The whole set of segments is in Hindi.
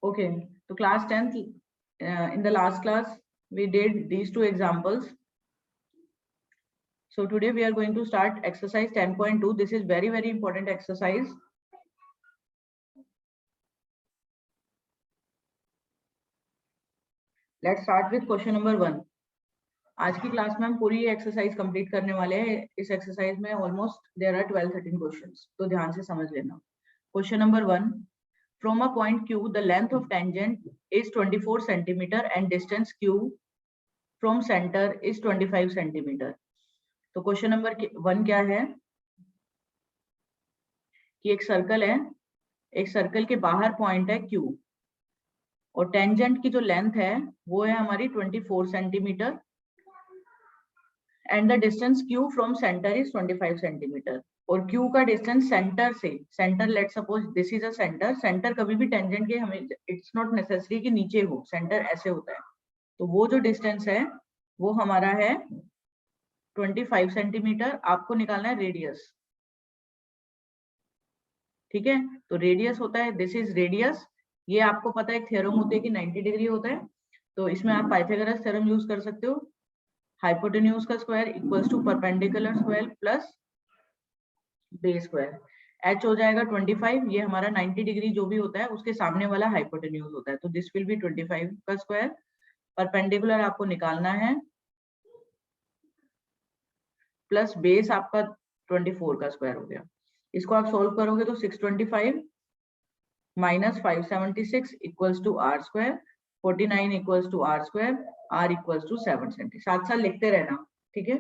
Okay, so class 10th, in the last class, we did these two examples. So today we are going to start exercise 10.2. This is very, very important exercise. Let's start with question number 1. आज की क्लास में हम पूरी एक्सरसाइज कंप्लीट करने वाले हैं. इस एक्सरसाइज में ऑलमोस्ट देयर आर 12-13 क्वेश्चंस, तो ध्यान से समझ लेना. Question number 1. From a point Q, the length of tangent is 24 centimeter and distance Q from center is 25 centimeter. तो क्वेश्चन नंबर 1 क्या है कि एक सर्कल है, एक सर्कल के बाहर पॉइंट है Q और टेंजेंट की जो लेंथ है वो है हमारी 24 centimetre and the distance Q from centre is 25 centimetre. और Q का डिस्टेंस सेंटर से, centre late suppose this is a centre. Centre कभी भी टेंजेंट के हमें इट्स नॉट नेसेसरी कि नीचे हो, सेंटर ऐसे होता है. तो वो जो डिस्टेंस है वो हमारा है 25 सेंटीमीटर. आपको निकालना है रेडियस. ठीक है, तो रेडियस होता है, दिस इज रेडियस. ये आपको पता है थ्योरम होते हैं कि 90 डिग्री होता है, तो इसमें आप पाइथागोरस थ्योरम यूज कर सकते हो. हाइपोटेन्यूज का square equals to perpendicular square plus base square. h हो जाएगा 25. ये हमारा 90 डिग्री जो भी होता है उसके सामने वाला हाइपोटेन्यूज होता है, तो दिस विल बी 25 का स्क्वायर. परपेंडिकुलर आपको निकालना है प्लस बेस आपका 24 का स्क्वायर हो गया. इसको आप सोल्व करोगे तो 625 minus 576 equals to R square. 49 equals to R square. R equals to 7 centi. साथ साथ लिखते रहना, ठीक है.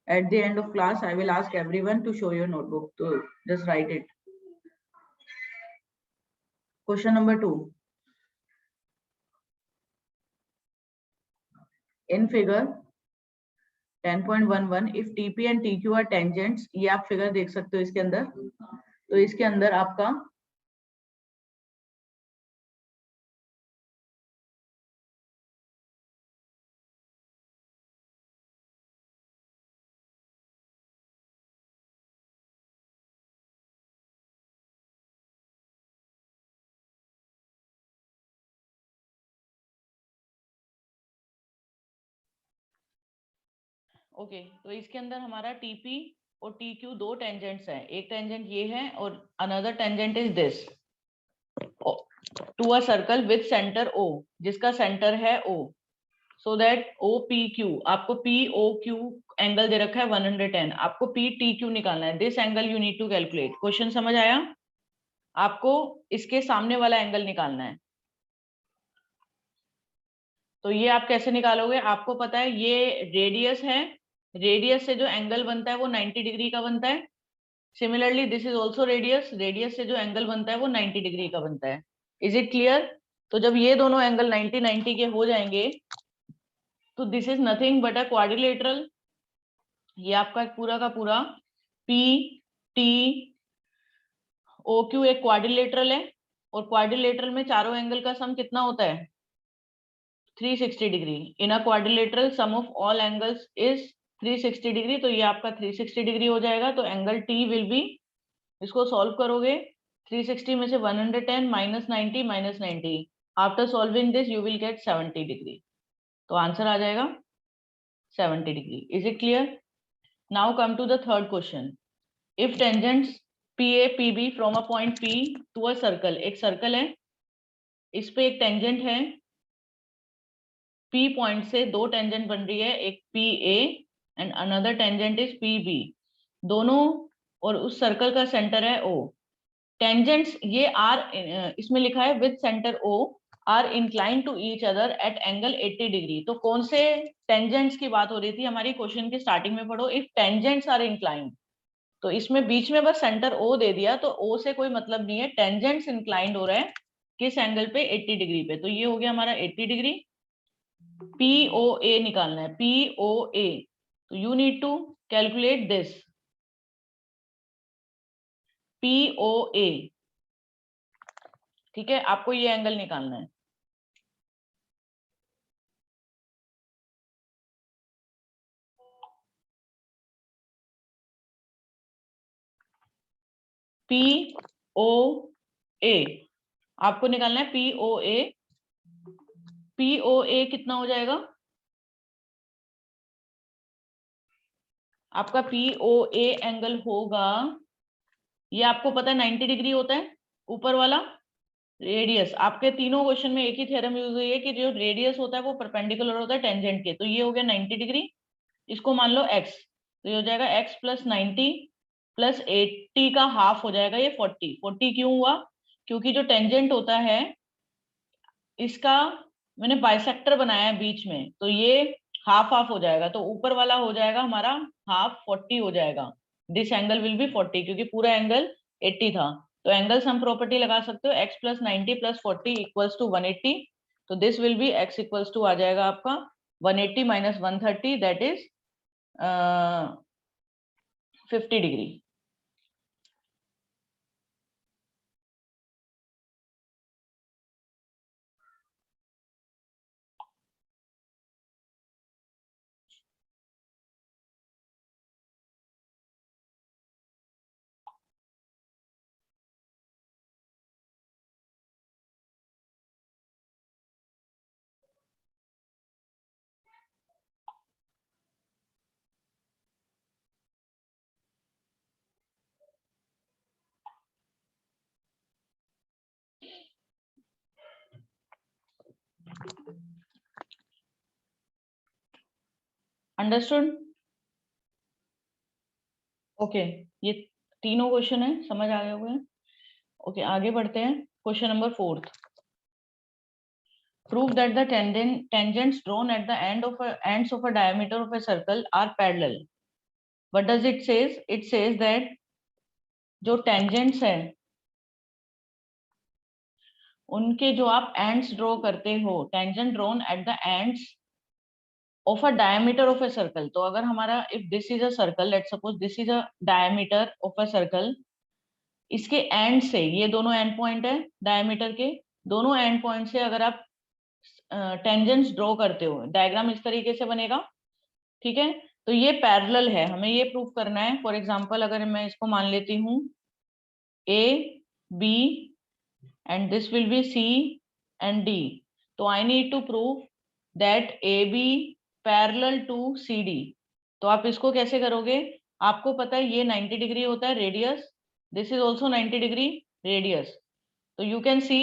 At the end of class, I will ask everyone to show your notebook. So just write it. Question number 2. In figure 10.11, if TP and TQ are tangents, ये आप फिगर देख सकते हो इसके अंदर. तो इसके अंदर आपका ओके, तो इसके अंदर हमारा TP और TQ दो टेंजेंट्स हैं. एक टेंजेंट ये है और another tangent is this to a circle with centre O, जिसका सेंटर है O. सो दैट OPQ, आपको POQ एंगल दे रखा है 110. आपको PTQ निकालना है. This angle you need to calculate. Question समझ आया? आपको इसके सामने वाला एंगल निकालना है. तो ये आप कैसे निकालोगे? आपको पता है ये रेडियस है, रेडियस से जो एंगल बनता है वो 90 डिग्री का बनता है. Similarly this is also radius, radius से जो एंगल बनता है वो 90 डिग्री का बनता है. Is it clear? तो जब ये दोनों एंगल 90-90 के हो जाएंगे तो this is nothing but a quadrilateral. ये आपका पूरा का पूरा PTOQ एक क्वाड्रिलेटरल है और क्वाड्रिलेटरल में चारों एंगल का सम कितना होता है? 360 degree. In a quadrilateral sum of all angles is 360 degree. तो ये आपका 360 डिग्री हो जाएगा. तो एंगल T विल बी, इसको सॉल्व करोगे 360 में से 110 minus 90 minus 90. After solving this you will get 70 degree. तो आंसर आ जाएगा 70 degree. Is it clear? Now come to the third question. If tangents PA PB from a point P to a circle. एक सर्कल है, इस पे एक टेंजेंट है. P पॉइंट से दो टेंजेंट बन रही है, एक PA and another tangent is PB. दोनों और उस सर्कल का सेंटर है O. टेंजेंट्स ये आर, इसमें लिखा है with centre O are incline to each other at angle 80 degree. तो कौन से टेंजेंट्स की बात हो रही थी? हमारी क्वेश्चन के स्टार्टिंग में पढ़ो, इफ टेंजेंट्स आर इंक्लाइंड. तो इसमें बीच में बस सेंटर O दे दिया, तो O से कोई मतलब नहीं है. टेंजेंट्स इंक्लाइंड हो रहा है किस एंगल पे? 80 डिग्री पे. तो ये हो गया हमारा 80 डिग्री. POA निकालना है, POA. तो you need to calculate this POA. ठीक है, आपको ये एंगल निकालना है. POA आपको निकालना है POA। POA कितना हो जाएगा आपका? POA एंगल होगा, ये आपको पता है 90 डिग्री होता है ऊपर वाला रेडियस। आपके तीनों क्वेश्चन में एक ही थ्योरम यूज हुई है कि जो रेडियस होता है वो परपेंडिकुलर होता है टेंजेंट के। तो ये हो गया 90 डिग्री, इसको मान लो x, तो ये हो जाएगा x प्लस 90 प्लस 80 का हाफ हो जाएगा ये 40। 40 क्यों हुआ? क्योंकि जो टेंजेंट होता है इसका मैंने बाइसेक्टर बनाया है बीच में, तो ये हाफ हाफ हो जाएगा, तो ऊपर वाला हो जाएगा हमारा हाफ 40 हो जाएगा। दिस एंगल विल बी 40 क्योंकि पूरा एंगल 80 था। तो एंगल सम प्रॉपर्टी लगा सकते हो, x plus 90 plus 40 equals to 180। तो this will be x equals to आ जाएगा आपका 180 minus 130 that is 50 degree. Understood? Okay, ये तीनों क्वेश्चन है, समझ आ गए हुए हैं? ओके, आगे बढ़ते हैं। Question number 4, prove that the tangents drawn at the ends of a diameter of a circle are parallel. What does it says? It says that जो tangents है उनके जो आप ends draw करते हो, tangent drawn at the ends of a diameter of a circle, तो अगर हमारा if this is a circle, let's suppose this is a diameter of a circle, इसके एंड से, ये दोनों एंड पॉइंट है डायमीटर के, दोनों एंड पॉइंट से अगर आप टेंजेंट्स ड्रॉ करते हो, डायग्राम इस तरीके से बनेगा, ठीक है? तो ये पैरेलल है, हमें ये प्रूव करना है। फॉर एग्जांपल अगर मैं इसको मान लेती हूँ A B and this will be C and D, तो I need to prove that AB parallel to CD। तो आप इसको कैसे करोगे? आपको पता है ये 90 डिग्री होता है radius, this is also 90 degree radius. तो यू कैन सी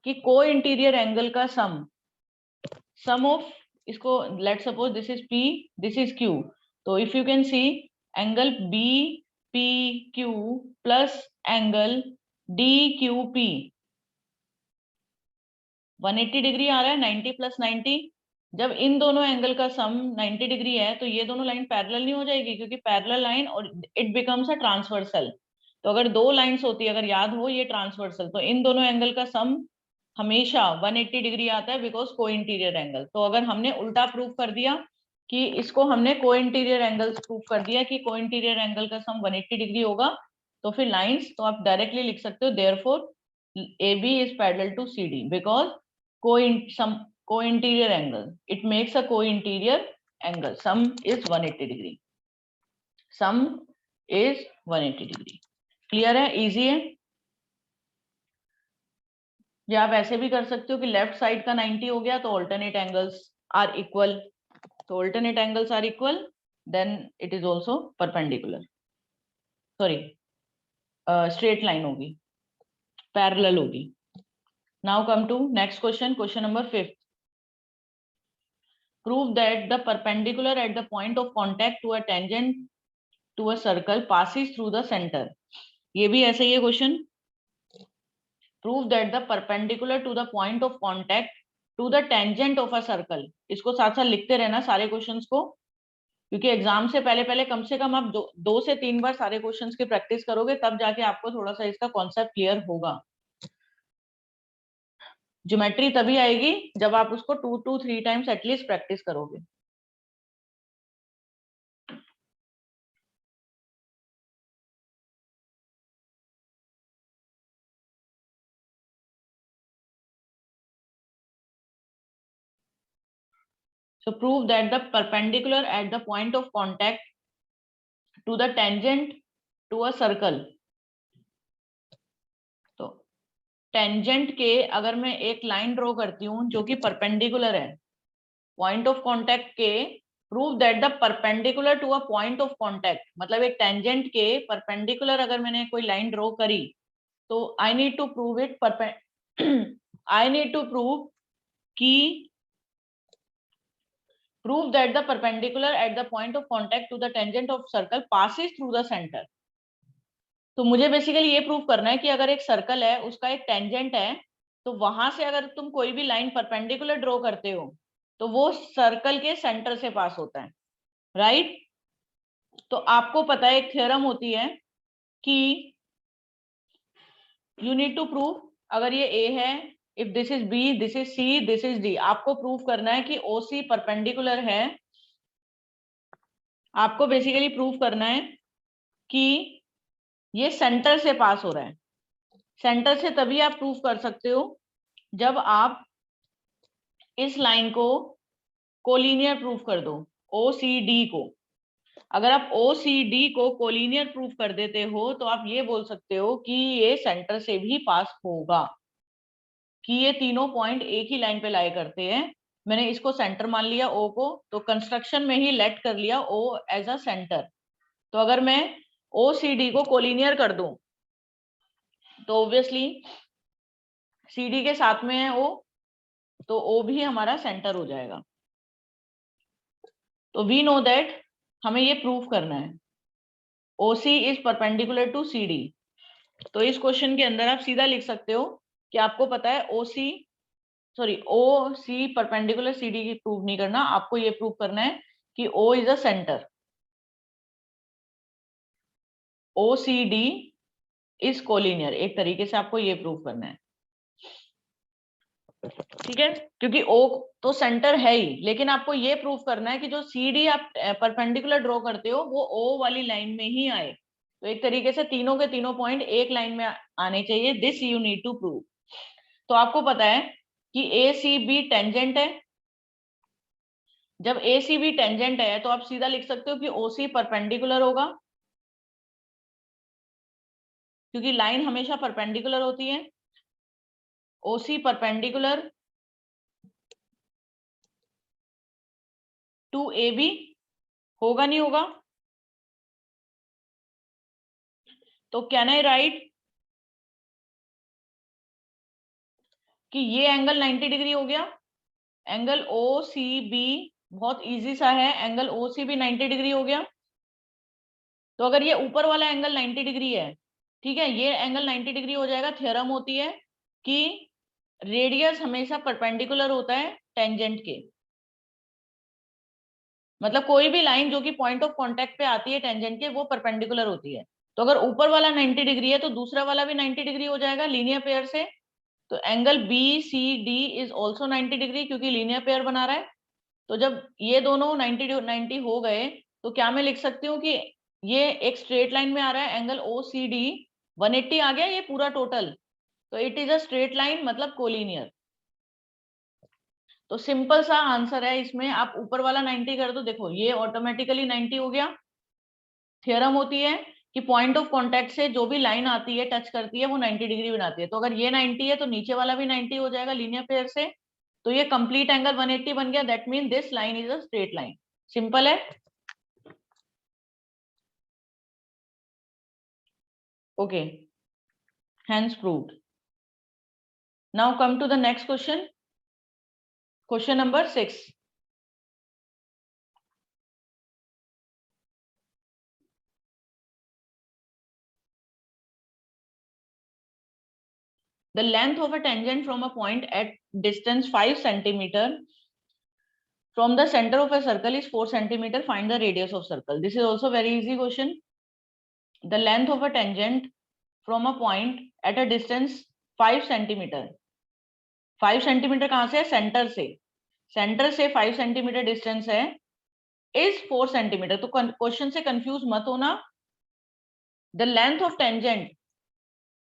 कि को इंटीरियर एंगल का सम ऑफ, इसको let suppose this is P, this is Q, तो if you can see angle BPQ plus angle DQP 180 degree आ रहा है, 90 प्लस 90। जब इन दोनों एंगल का सम 90 डिग्री है तो ये दोनों लाइन पैरेलल नहीं हो जाएगी, क्योंकि पैरेलल लाइन और इट बिकम्स अ ट्रांसवर्सल। तो अगर दो लाइंस होती है, अगर याद हो ये ट्रांसवर्सल, तो इन दोनों एंगल का सम हमेशा 180 डिग्री आता है बिकॉज को इंटीरियर एंगल। तो अगर हमने उल्टा प्रूफ कर दिया कि इसको हमने को इंटीरियर एंगल प्रूफ कर दिया कि को इंटीरियर एंगल का सम 180 डिग्री होगा, तो फिर लाइंस तो आप डायरेक्टली लिख सकते हो therefore AB is parallel to CD because co-interior angle, it makes a co-interior angle, sum is 180 degree, sum is 180 degree। Clear है? इजी है? या आप ऐसे भी कर सकते हो कि लेफ्ट साइड का 90 हो गया तो ऑल्टरनेट एंगल्स आर इक्वल, तो alternate angles are equal then it is also perpendicular, sorry straight line होगी, पैरेलल होगी। Now come to next question, question number 5, prove that the perpendicular at the point of contact to a tangent to a circle passes through the center। ये भी ऐसे ही है question, prove that the perpendicular to the point of contact to the tangent of a circle। इसको साथ साथ लिखते रहना सारे क्वेश्चंस को, क्योंकि एग्जाम से पहले पहले कम से कम आप दो से तीन बार सारे क्वेश्चंस की प्रैक्टिस करोगे, तब जाके आपको थोड़ा सा इसका कॉन्सेप्ट क्लियर होगा। ज्योमेट्री तभी आएगी जब आप उसको 2 to 3 टाइम्स एटलीस्ट प्रैक्टिस करोगे। So prove that the perpendicular at the point of contact to the tangent to a circle। तो टेंजेंट के अगर मैं एक लाइन ड्रॉ करती हूँ जो कि परपेंडिकुलर है, पॉइंट ऑफ कांटेक्ट के prove that the perpendicular to a point of contact, मतलब एक टेंजेंट के परपेंडिकुलर अगर मैंने कोई लाइन ड्रॉ करी तो I need to prove it I need to prove कि prove that the perpendicular at the point of contact to the tangent of circle passes through the center। तो मुझे बेसिकली ये प्रूव करना है कि अगर एक सर्कल है उसका एक टेंजेंट है तो वहां से अगर तुम कोई भी लाइन परपेंडिकुलर ड्रॉ करते हो तो वो सर्कल के सेंटर से पास होता है, राइट। तो आपको पता है एक थ्योरम होती है कि यू नीड टू प्रूव, अगर ये ए है, if this is B, this is C, this is D, आपको प्रूव करना है कि ओसी परपेंडिकुलर है। आपको बेसिकली प्रूव करना है कि ये सेंटर से पास हो रहा है। सेंटर से तभी आप प्रूव कर सकते हो जब आप इस लाइन को कोलिनियर प्रूव कर दो, OCD को। अगर आप OCD को कोलिनियर प्रूव कर देते हो तो आप ये बोल सकते हो कि ये सेंटर से भी पास होगा, कि ये तीनों पॉइंट एक ही लाइन पे लाए करते हैं। मैंने इसको सेंटर मान लिया O को, तो कंस्ट्रक्शन में ही लेट कर लिया O एज अ सेंटर। तो अगर मैं OCD को कोलिनियर कर दूं तो ऑब्वियसली CD के साथ में है O, तो O भी हमारा सेंटर हो जाएगा। तो वी नो दैट हमें ये प्रूव करना है OC is perpendicular to CD। तो इस क्वेश्चन के अंदर आप सीधा लिख सकते हो कि आपको पता है OC परपेंडिकुलर CD की प्रूव नहीं करना, आपको ये प्रूव करना है कि O is a centre, OCD is collinear. एक तरीके से आपको ये प्रूव करना है, ठीक है, क्योंकि O तो सेंटर है ही, लेकिन आपको ये प्रूव करना है कि जो CD आप परपेंडिकुलर ड्रॉ करते हो वो O वाली लाइन में ही आए। तो एक तरीके से तीनों के तीनों पॉइंट एक लाइन में आने चाहिए, this you need to prove. तो आपको पता है कि ACB टेंजेंट है। जब ACB टेंजेंट है तो आप सीधा लिख सकते हो कि OC परपेंडिकुलर होगा, क्योंकि लाइन हमेशा परपेंडिकुलर होती है। OC परपेंडिकुलर टू AB होगा, नहीं होगा? तो कैन आई राइट कि ये एंगल 90 डिग्री हो गया। एंगल OCB बहुत इजी सा है, एंगल OCB 90 डिग्री हो गया। तो अगर ये ऊपर वाला एंगल 90 डिग्री है, ठीक है, ये एंगल 90 डिग्री हो जाएगा। थ्योरम होती है कि रेडियस हमेशा परपेंडिकुलर होता है टेंजेंट के, मतलब कोई भी लाइन जो कि पॉइंट ऑफ कांटेक्ट पे आती है टेंजेंट के वो परपेंडिकुलर होती है। तो अगर ऊपर वाला 90 डिग्री है तो दूसरा वाला भी 90 डिग्री हो जाएगा लीनियर पेयर से। तो angle BCD is also 90 degree, क्योंकि लीनियर पेयर बना रहा है। तो जब ये दोनों 90 हो गए तो क्या मैं लिख सकती हूँ कि ये एक स्ट्रेट लाइन में आ रहा है, एंगल OCD 180 आ गया ये पूरा टोटल, तो it is a straight line, मतलब कोलिनियर। तो सिंपल सा आंसर है इसमें, आप ऊपर वाला 90 कर दो, देखो ये ऑटोमेटिकली 90 हो गया। थ्योरम होती है कि पॉइंट ऑफ कांटेक्ट से जो भी लाइन आती है टच करती है वो 90 डिग्री बनाती है। तो अगर ये 90 है तो नीचे वाला भी 90 हो जाएगा लीनियर पेयर से। तो ये कंप्लीट एंगल 180 बन गया, that mean this line is a straight line. Simple है, okay, hence proved। now come to the next question, question number 6। the length of a tangent from a point at distance 5 centimeter from the center of a circle is 4 centimeter, find the radius of circle। this is also very easy question। the length of a tangent from a point at a distance 5 centimeter, 5 centimetre कहां से है? सेंटर से, सेंटर से 5 सेंटीमीटर डिस्टेंस है, इज 4 सेंटीमीटर। तो क्वेश्चन से कंफ्यूज मत होना। The length of tangent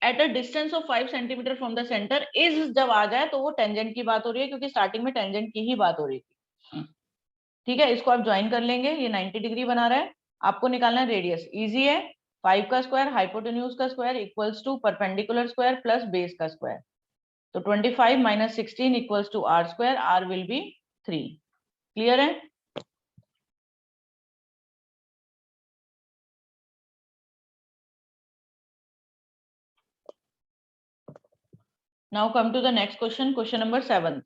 at a distance of 5 centimetre from the centre is जब आ जाए तो वो टेंजेंट की बात हो रही है, क्योंकि स्टार्टिंग में टेंजेंट की ही बात हो रही थी, ठीक है। इसको आप ज्वाइन कर लेंगे, ये 90 डिग्री बना रहा है। आपको निकालना है रेडियस, इजी है। 5 का स्क्वायर हाइपोटेन्यूज का square equals to perpendicular square plus base का स्क्वायर। तो 25 minus 16 equals to R square, R will be 3। Clear है? Now come to the next question, question number 7।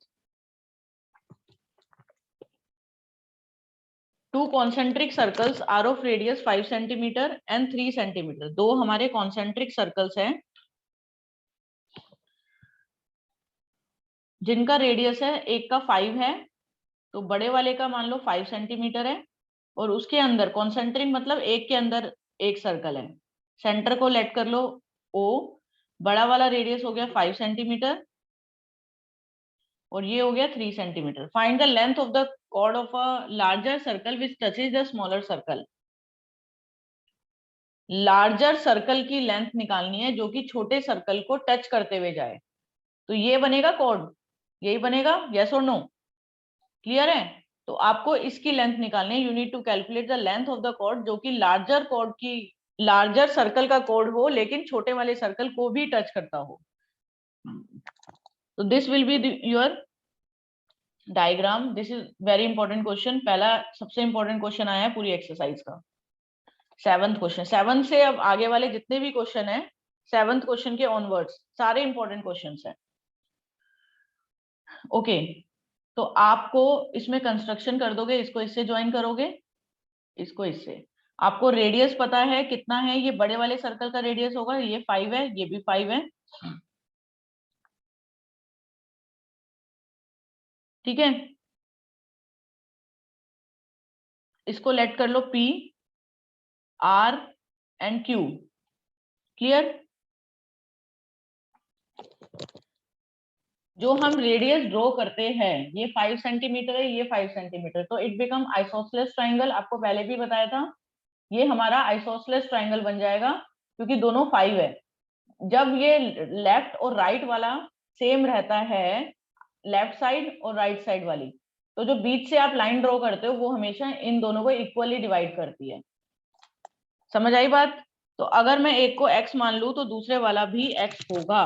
Two concentric circles are of radius 5 centimetre and 3 centimetre. दो हमारे कॉन्सेंट्रिक सर्कल्स हैं जिनका रेडियस है, एक का 5 है, तो बड़े वाले का मान लो 5 सेंटीमीटर है, और उसके अंदर कॉन्सेंट्रिक मतलब एक के अंदर एक सर्कल है। सेंटर को लेट कर लो O, बड़ा वाला रेडियस हो गया 5 सेंटीमीटर और ये हो गया 3 centimetre. Find the length of the chord of a larger circle which touches the smaller circle. Larger circle की लेंथ निकालनी है जो कि छोटे सर्कल को टच करते हुए जाए, तो ये बनेगा कॉर्ड, यही बनेगा। यस और नो? क्लियर है? तो आपको इसकी लेंथ निकालनी है। You need to calculate the length of the chord जो कि लार्जर कॉर्ड की, लार्जर सर्कल का कॉर्ड हो लेकिन छोटे वाले सर्कल को भी टच करता हो। तो this will be your diagram. This is very important question, पहला सबसे इंपॉर्टेंट क्वेश्चन आया है पूरी एक्सरसाइज का। 7th क्वेश्चन, 7 से अब आगे वाले जितने भी क्वेश्चन है 7th क्वेश्चन के ऑनवर्ड्स सारे इंपॉर्टेंट क्वेश्चन हैं। ओके, तो आपको इसमें कंस्ट्रक्शन कर दोगे, इसको इससे ज्वाइन करोगे, इसको इससे। आपको रेडियस पता है कितना है, ये बड़े वाले सर्कल का रेडियस होगा, ये 5 है, ये भी 5 है। ठीक है, इसको लेट कर लो P, R and Q। Clear? जो हम रेडियस ड्रॉ करते हैं, ये 5 सेंटीमीटर है, ये 5 सेंटीमीटर, तो इट बिकम आइसोसेलेस ट्राइंगल। आपको पहले भी बताया था, ये हमारा आइसोसेलेस ट्राइंगल बन जाएगा क्योंकि दोनों 5 है। जब ये लेफ्ट और राइट वाला सेम रहता है, लेफ्ट साइड और राइट साइड वाली, तो जो बीच से आप लाइन ड्रॉ करते हो वो हमेशा इन दोनों को इक्वली डिवाइड करती है। समझ आई बात? तो अगर मैं एक को x मान लूं तो दूसरे वाला भी x होगा।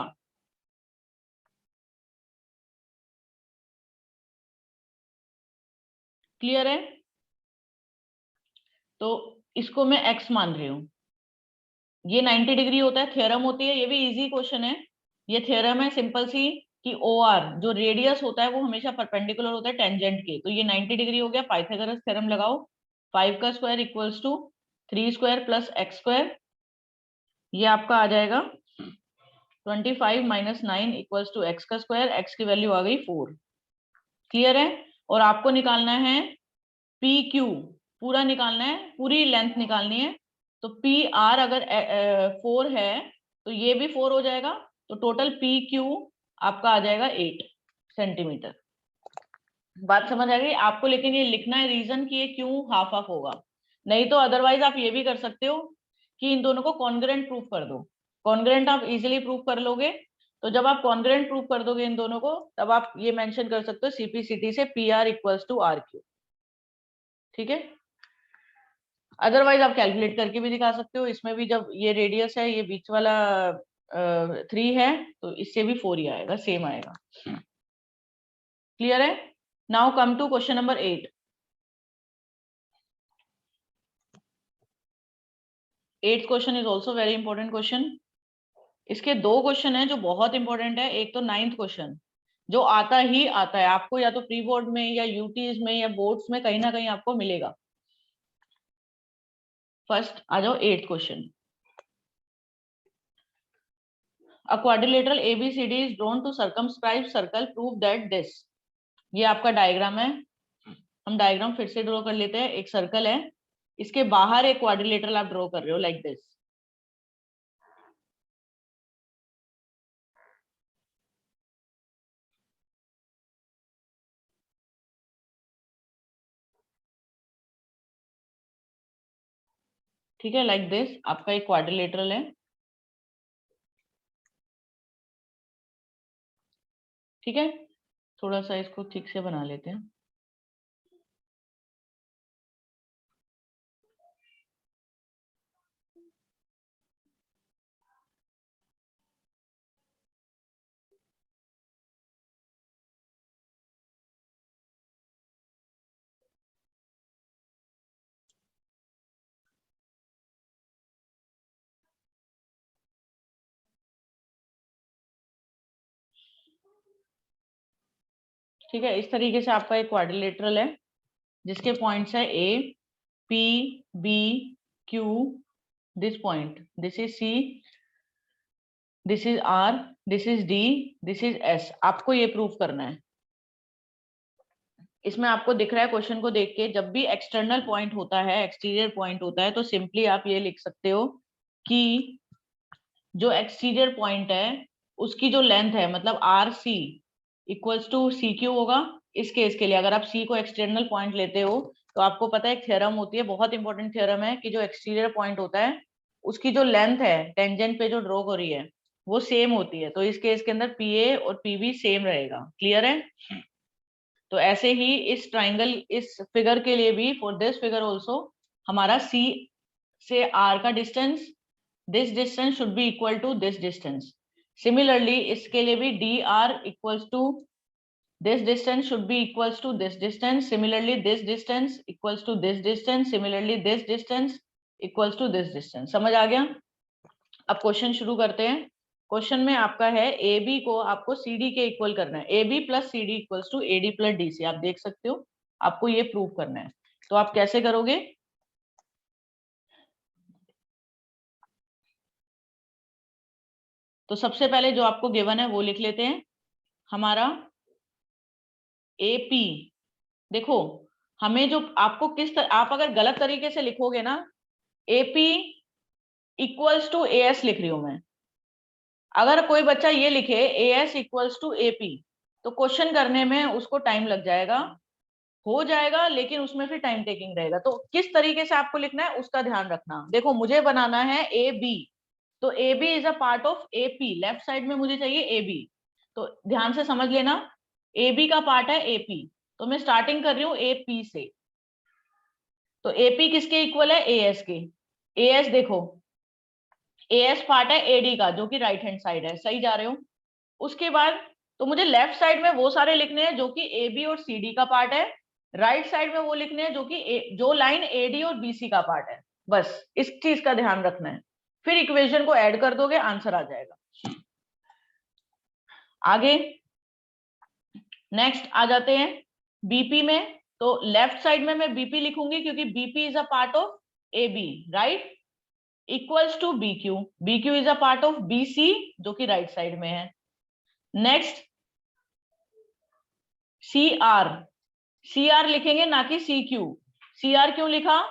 क्लियर है? तो इसको मैं x मान रही हूं, ये 90 डिग्री होता है, थ्योरम होती है, ये भी इजी क्वेश्चन है। ये थ्योरम है सिंपल सी कि ओ आर जो रेडियस होता है वो हमेशा परपेंडिकुलर होता है टेंजेंट के, तो ये 90 डिग्री हो गया। पाइथागोरस थ्योरम लगाओ, 5 का square equals to 3 square plus X square, ये आपका आ जाएगा 25 माइनस 9 इक्वल्स टू एक्स का स्क्वायर, एक्स की वैल्यू आ गई 4। क्लियर है? और आपको निकालना है पी क्यू, पूरा निकालना है, पूरी लेंथ निकालनी है। तो पी आर अगर 4 है तो ये भी 4 हो जाएगा, तो टोटल पी क्यू आपका आ जाएगा 8 सेंटीमीटर। बात समझ आ गई आपको? लेकिन ये लिखना है रीजन कि ये क्यों हाफ हाफ होगा, नहीं तो अदरवाइज आप ये भी कर सकते हो कि इन दोनों को कॉन्ग्रेंट प्रूफ कर दो। कॉन्ग्रेंट आप इजीली प्रूफ कर लोगे, तो जब आप कॉन्ग्रेंट प्रूफ कर दोगे इन दोनों को, तब आप ये मेंशन कर सकते हो सीपीसीटी से P R equals to R Q. ठीक है? अदरवाइज आप कैलकुलेट करके भी दिखा सकते हो, इसमें भी जब ये रेडियस है, ये बीच वाला 3 है, तो इससे भी 4 ही आएगा, सेम आएगा। क्लियर है? Now come to question number 8। 8th question is also very important question. इसके दो क्वेश्चन है जो बहुत इंपॉर्टेंट है। एक तो 9th क्वेश्चन जो आता ही आता है आपको, या तो प्री बोर्ड में या यूटीज में या बोर्ड्स में कहीं ना कहीं आपको मिलेगा। फर्स्ट आ जाओ 8th question. A quadrilateral ABCD is drawn to circumscribe circle. Prove that this। ये आपका डायग्राम है। हम डायग्राम फिर से ड्रॉ कर लेते हैं। एक सर्कल है, इसके बाहर एक क्वाड्रिलेटरल आप ड्रॉ कर रहे हो लाइक दिस। ठीक है, लाइक दिस आपका एक क्वाड्रिलेटरल है। ठीक है, थोड़ा सा इसको ठीक से बना लेते हैं। ठीक है, इस तरीके से आपका एक क्वाड्रिलेटरल है जिसके पॉइंट्स है A, P, B, Q, this point, this is C, this is R, this is D, this is S. आपको ये प्रूफ करना है। इसमें आपको दिख रहा है क्वेश्चन को देख के, जब भी एक्सटर्नल पॉइंट होता है, एक्सटीरियर पॉइंट होता है, तो सिंपली आप ये लिख सकते हो कि जो एक्सटीरियर पॉइंट है उसकी जो लेंथ है, मतलब R C equals to C Q होगा। इस केस के लिए अगर आप सी को एक्सटर्नल पॉइंट लेते हो तो आपको पता है एक थ्योरम होती है, बहुत इंपॉर्टेंट थ्योरम है, कि जो एक्सटीरियर पॉइंट होता है उसकी जो लेंथ है टेंजेंट पे जो ड्रॉ हो रही है वो सेम होती है। तो इस केस के अंदर पी ए और पी बी सेम रहेगा। क्लियर है? तो ऐसे ही इस ट्राइंगल, इस फिगर के लिए भी, फॉर दिस फिगर ऑल्सो, हमारा सी से आर का distance, this distance should be equal to this distance. Similarly इसके लिए भी D R equals to this distance should be equals to this distance. Similarly this distance equals to this distance. Similarly this distance equals to this distance. समझ आ गया? अब क्वेश्चन शुरू करते हैं। क्वेश्चन में आपका है ए बी को आपको सी डी के इक्वल करना है। A B plus C D equals to A D plus D C. आप देख सकते हो, आपको ये प्रूव करना है। तो आप कैसे करोगे? तो सबसे पहले जो आपको गिवन है वो लिख लेते हैं। हमारा ए पी, देखो हमें जो आपको आप अगर गलत तरीके से लिखोगे ना, AP equals to A S लिख रही हूं मैं। अगर कोई बच्चा ये लिखे A S equals to AP, तो क्वेश्चन करने में उसको टाइम लग जाएगा, हो जाएगा, लेकिन उसमें फिर टाइम टेकिंग रहेगा। तो किस तरीके से आपको लिखना है उसका ध्यान रखना। देखो मुझे बनाना है ए बी, तो A B is a part of A P, left side में मुझे चाहिए ए बी। तो ध्यान से समझ लेना, ए बी का पार्ट है ए पी, तो मैं स्टार्टिंग कर रही हूँ ए पी से। तो एपी किसके इक्वल है? ए एस के। ए एस देखो, ए एस पार्ट है एडी का जो कि राइट हैंड साइड है। सही जा रहे हो? उसके बाद तो मुझे लेफ्ट साइड में वो सारे लिखने हैं जो कि ए बी और सी डी का पार्ट है, राइट साइड में वो लिखने हैं जो कि जो लाइन ए डी और बी सी का पार्ट है। बस इस चीज का ध्यान रखना है, फिर इक्वेशन को ऐड कर दोगे, आंसर आ जाएगा। आगे नेक्स्ट आ जाते हैं बीपी में। तो लेफ्ट साइड में मैं बीपी लिखूंगी क्योंकि BP is a part of A B, right, equals to B Q. B Q is a part of B C जो कि राइट साइड में है। Next C R, C R लिखेंगे ना कि सी क्यू। सी आर क्यों लिखा?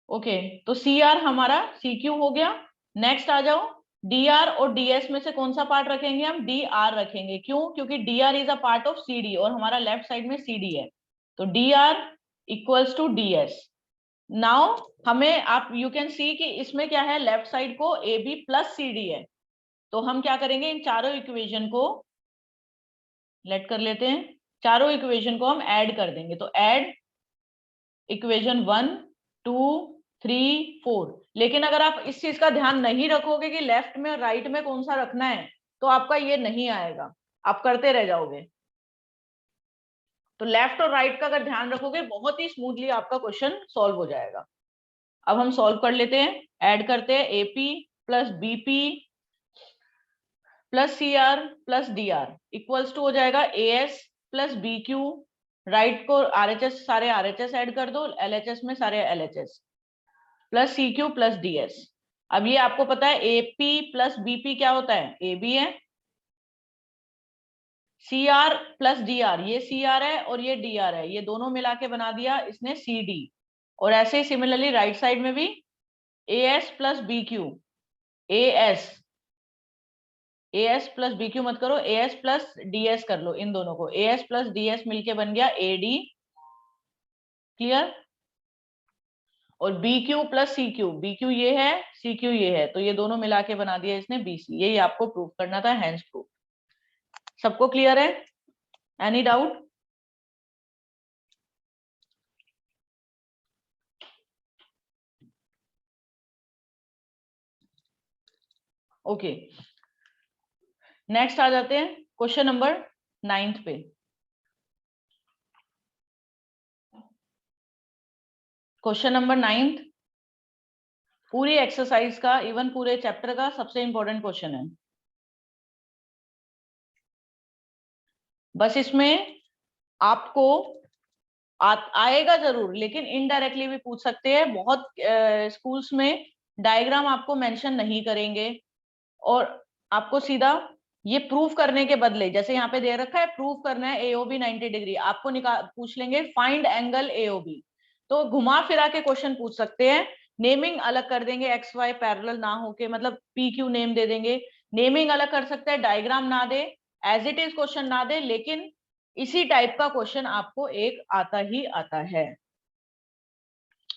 ओके, तो सी आर हमारा सी क्यू हो गया। नेक्स्ट आ जाओ, डी आर और डी एस में से कौन सा पार्ट रखेंगे? हम डी आर रखेंगे। क्यों? क्योंकि D R is a part of C D और हमारा लेफ्ट साइड में सी डी है। तो D R equals to D S. Now हमें, आप यू कैन सी कि इसमें क्या है, लेफ्ट साइड को A B plus C D है। तो हम क्या करेंगे, इन चारों इक्वेशन को लेट कर लेते हैं, चारों इक्वेशन को हम ऐड कर देंगे। तो ऐड इक्वेशन 1 2 3 4। लेकिन अगर आप इस चीज का ध्यान नहीं रखोगे कि लेफ्ट में और राइट में कौन सा रखना है, तो आपका ये नहीं आएगा, आप करते रह जाओगे। तो लेफ्ट और राइट का अगर ध्यान रखोगे, बहुत ही स्मूथली आपका क्वेश्चन सॉल्व हो जाएगा। अब हम सॉल्व कर लेते हैं, ऐड करते हैं AP plus BP plus C R plus D R equals to हो जाएगा A S plus B Q. Right को आर एच एस, सारे आर एच एस ऐड कर दो, एल एच एस में सारे L H S, plus C Q plus D S. अब ये आपको पता है एपी प्लस बीपी क्या होता है? ए बी है। C R plus D R, ये सी आर है और ये डी आर है, ये दोनों मिला के बना दिया इसने सी डी। और ऐसे ही सिमिलरली राइट साइड में भी A S plus B Q, A S, A S plus B Q मत करो, A S plus D S कर लो। इन दोनों को A S plus D S मिलके बन गया ए डी। क्लियर? और B Q plus C Q, B Q ये है, सी क्यू ये है, तो ये दोनों मिला के बना दिया इसने बीसी। यही आपको प्रूव करना था, हैंस प्रूफ। सबको क्लियर है? Any doubt? ओके, नेक्स्ट आ जाते हैं क्वेश्चन नंबर 9 पे। क्वेश्चन नंबर 9 पूरी एक्सरसाइज का, इवन पूरे चैप्टर का सबसे इंपॉर्टेंट क्वेश्चन है। बस इसमें आपको आएगा जरूर, लेकिन इनडायरेक्टली भी पूछ सकते हैं। बहुत स्कूल्स में डायग्राम आपको मेंशन नहीं करेंगे और आपको सीधा ये प्रूफ करने के बदले, जैसे यहाँ पे दे रखा है प्रूफ करना है एओबी 90 डिग्री, आपको पूछ लेंगे फाइंड एंगल एओबी। तो घुमा फिरा के क्वेश्चन पूछ सकते हैं। नेमिंग अलग कर देंगे, एक्स वाई पैरेलल ना होके, मतलब पी क्यू नेम दे देंगे। नेमिंग अलग कर सकते हैं, डायग्राम ना दे, एज इट इज क्वेश्चन ना दे, लेकिन इसी टाइप का क्वेश्चन आपको एक आता ही आता है।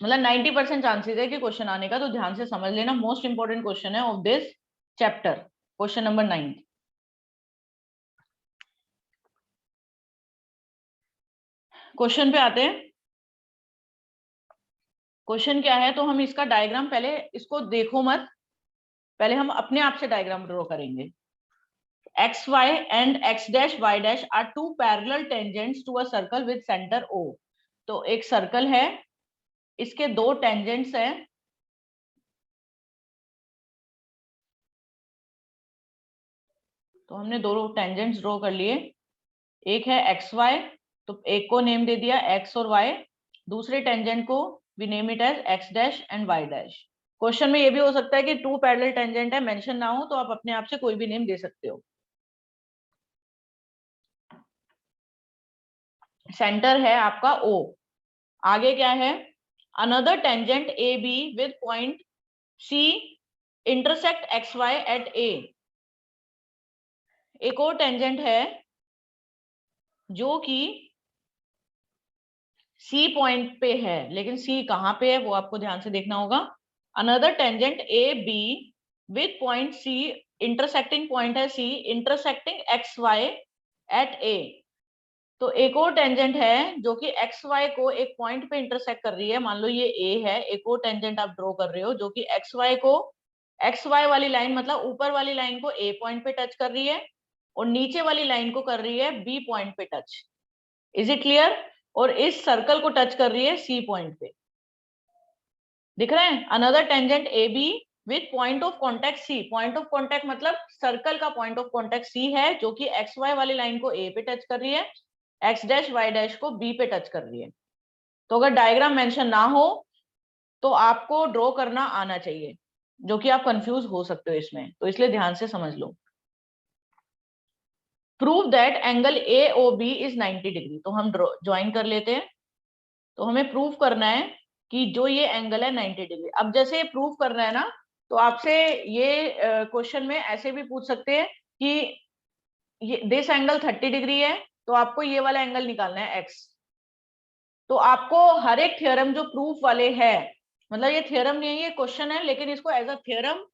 मतलब 90% चांसेस है कि क्वेश्चन आने का, तो ध्यान से समझ लेना। मोस्ट इंपोर्टेंट क्वेश्चन है of this chapter, question number 9। Question पे आते हैं। क्वेश्चन क्या है, तो हम इसका डायग्राम, पहले इसको देखो मत, पहले हम अपने आप से डायग्राम ड्रॉ करेंगे। X Y and X dash Y dash are two parallel tangents to a circle with centre O. तो एक सर्कल है, इसके दो टेंजेंट्स हैं। तो हमने दो टेंजेंट्स ड्रॉ कर लिए। एक है एक्स वाई, तो एक को नेम दे दिया एक्स और वाई, दूसरे टेंजेंट को we name it as X dash and Y dash. Question में ये भी हो सकता है कि टू पैरेलल टेंजेंट है, मेंशन ना हो, तो आप अपने आप से कोई भी नेम दे सकते हो। सेंटर है आपका ओ। आगे क्या है, another tangent A B with point C intersect X Y at A. एक और टेंजेंट है जो कि सी पॉइंट पे है, लेकिन सी कहां पे है वो आपको ध्यान से देखना होगा। Another tangent A B with point C intersecting point है C intersecting X Y at A. तो एक और टेंजेंट है जो कि एक्स वाई को एक पॉइंट पे इंटरसेक्ट कर रही है, मान लो ये ए है। एक और टेंजेंट आप ड्रॉ कर रहे हो जो कि एक्स वाई को, एक्स वाई वाली लाइन मतलब ऊपर वाली लाइन को ए पॉइंट पे टच कर रही है और नीचे वाली लाइन को कर रही है बी पॉइंट पे टच। Is it clear? और इस सर्कल को टच कर रही है सी पॉइंट पे। दिख रहा है? Another tangent A B with point of contact C. Point of contact मतलब सर्कल का पॉइंट ऑफ कॉन्टेक्ट सी है, जो कि एक्स वाई वाली लाइन को ए पे टच कर रही है, एक्स डैश वाई डैश को बी पे टच कर रही है। तो अगर डायग्राम मेंशन ना हो तो आपको ड्रॉ करना आना चाहिए, जो कि आप कंफ्यूज हो सकते हो इसमें, तो इसलिए ध्यान से समझ लो। Prove that angle A O B is 90 degree. तो हम ज्वाइन कर लेते हैं। तो हमें प्रूव करना है कि जो ये एंगल है 90 डिग्री। अब जैसे प्रूव करना है ना, तो आपसे ये क्वेश्चन में ऐसे भी पूछ सकते हैं कि ये दिस एंगल 30 डिग्री है, तो आपको ये वाला एंगल निकालना है एक्स। तो आपको हर एक थ्योरम जो प्रूफ वाले है, मतलब ये थ्योरम नहीं है, ये क्वेश्चन है, लेकिन इसको एज अ थ्योरम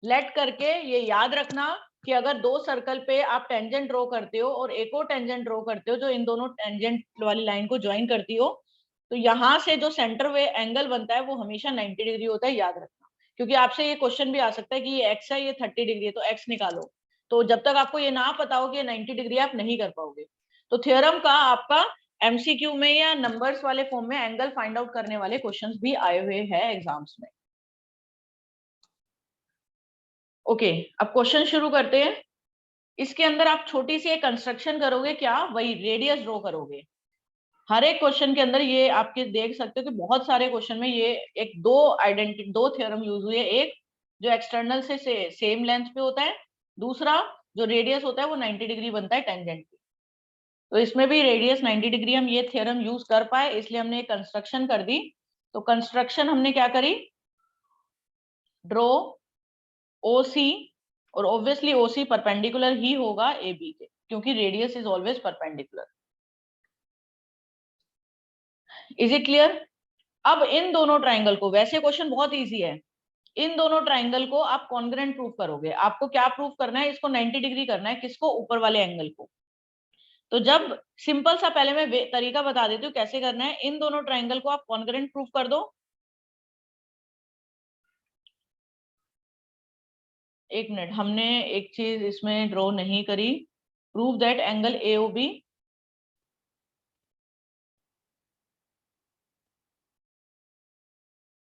लेट करके ये याद रखना कि अगर दो सर्कल पे आप टेंजेंट ड्रॉ करते हो और एक और टेंजेंट ड्रॉ करते हो जो इन दोनों टेंजेंट वाली लाइन को ज्वाइन करती हो, तो यहाँ से जो सेंटर वे एंगल बनता है वो हमेशा 90 डिग्री होता है, याद रखना। क्योंकि आपसे ये क्वेश्चन भी आ सकता है कि ये एक्स है, ये 30 डिग्री है, तो एक्स निकालो। तो जब तक आपको ये ना पता हो कि ये 90 डिग्री आप नहीं कर पाओगे। तो थ्योरम का आपका एमसीक्यू में या नंबर्स वाले फॉर्म में एंगल फाइंड आउट करने वाले क्वेश्चंस भी आए हुए हैं एग्जाम्स में। ओके, अब क्वेश्चन शुरू करते हैं। इसके अंदर आप छोटी सी एक कंस्ट्रक्शन करोगे, क्या वही रेडियस ड्रॉ करोगे। हर एक क्वेश्चन के अंदर ये आपके देख सकते हो कि बहुत सारे क्वेश्चन में ये एक दो थ्योरम यूज हुई है। एक जो एक्सटर्नल से सेम लेंथ पे होता है, दूसरा जो रेडियस होता है वो 90 डिग्री बनता है टेंजेंट पे। तो इसमें भी रेडियस 90 डिग्री हम ये थ्योरम यूज कर पाए, इसलिए हमने कंस्ट्रक्शन कर दी। तो कंस्ट्रक्शन हमने क्या करी, ड्रॉ ओसी, और ऑब्वियसली ओसी परपेंडिकुलर ही होगा ए बी के, क्योंकि radius is always perpendicular. Is it clear? अब इन दोनों ट्राइंगल को, वैसे क्वेश्चन बहुत इजी है, इन दोनों ट्राइंगल को आप कॉन्ग्रुएंट प्रूव करोगे। आपको क्या प्रूव करना है, इसको 90 डिग्री करना है, किसको, ऊपर वाले एंगल को। तो जब सिंपल सा, पहले मैं तरीका बता देती हूँ कैसे करना है। इन दोनों ट्राइंगल को आप कॉन्ग्रुएंट प्रूव कर दो। एक मिनट, हमने एक चीज इसमें ड्रॉ नहीं करी। प्रूव दैट एंगल AOB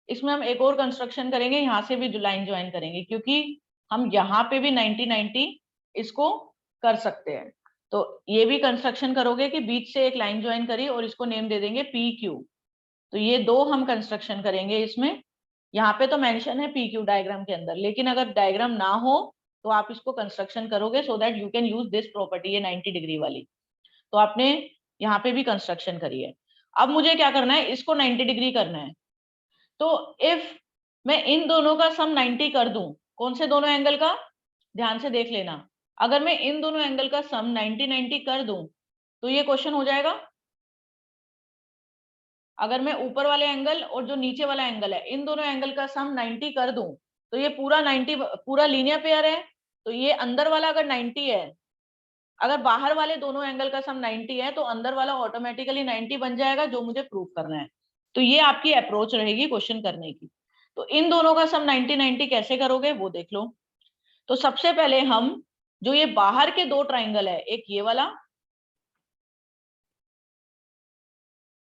इसमें हम एक और कंस्ट्रक्शन करेंगे, यहाँ से भी लाइन ज्वाइन करेंगे, क्योंकि हम यहाँ पे भी 90-90 इसको कर सकते हैं। तो ये भी कंस्ट्रक्शन करोगे कि बीच से एक लाइन ज्वाइन करी और इसको नेम दे देंगे PQ। तो ये दो हम कंस्ट्रक्शन करेंगे इसमें। यहाँ पे तो मेंशन है PQ डायग्राम के अंदर, लेकिन अगर डायग्राम ना हो तो आप इसको कंस्ट्रक्शन करोगे so that you can use this property, ये 90 डिग्री वाली। तो आपने यहाँ पे भी कंस्ट्रक्शन करी है। अब मुझे क्या करना है, इसको 90 डिग्री करना है। तो इफ मैं इन दोनों का सम 90 कर दूं, कौन से दोनों एंगल का, ध्यान से देख लेना। अगर मैं इन दोनों एंगल का सम 90-90 कर दूं तो ये क्वेश्चन हो जाएगा। अगर मैं ऊपर वाले एंगल और जो नीचे वाला एंगल है, इन दोनों एंगल का सम 90 कर दूं तो ये पूरा 90, पूरा लीनियर पेयर है। तो ये अंदर वाला अगर 90 है, अगर बाहर वाले दोनों एंगल का सम 90 है तो अंदर वाला ऑटोमेटिकली 90 बन जाएगा, जो मुझे प्रूव करना है। तो ये आपकी अप्रोच रहेगी क्वेश्चन करने की। तो इन दोनों का सम 90-90 कैसे करोगे वो देख लो। तो सबसे पहले हम जो ये बाहर के दो ट्राइंगल है, एक ये वाला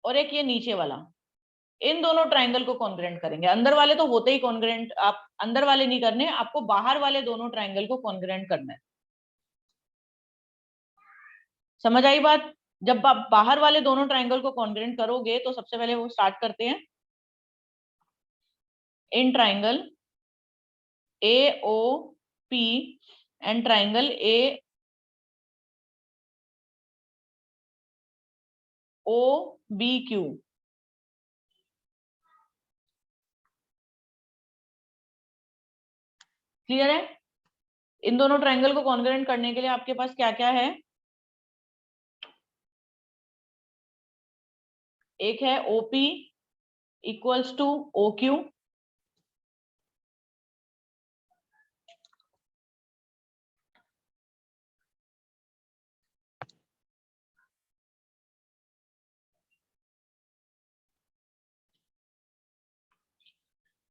और एक ये नीचे वाला, इन दोनों ट्राइंगल को कॉन्ग्रुएंट करेंगे। अंदर वाले तो होते ही कॉन्ग्रुएंट, आप अंदर वाले नहीं करने, आपको बाहर वाले दोनों ट्राइंगल को कॉन्ग्रुएंट करना है। समझ आई बात? जब आप बाहर वाले दोनों ट्राइंगल को कॉन्ग्रुएंट करोगे तो सबसे पहले वो स्टार्ट करते हैं, इन triangle AOP and triangle AOBQ। Clear है? इन दोनों ट्राइंगल को कॉन्ग्रुएंट करने के लिए आपके पास क्या क्या है, एक है OP इक्वल्स टू OQ,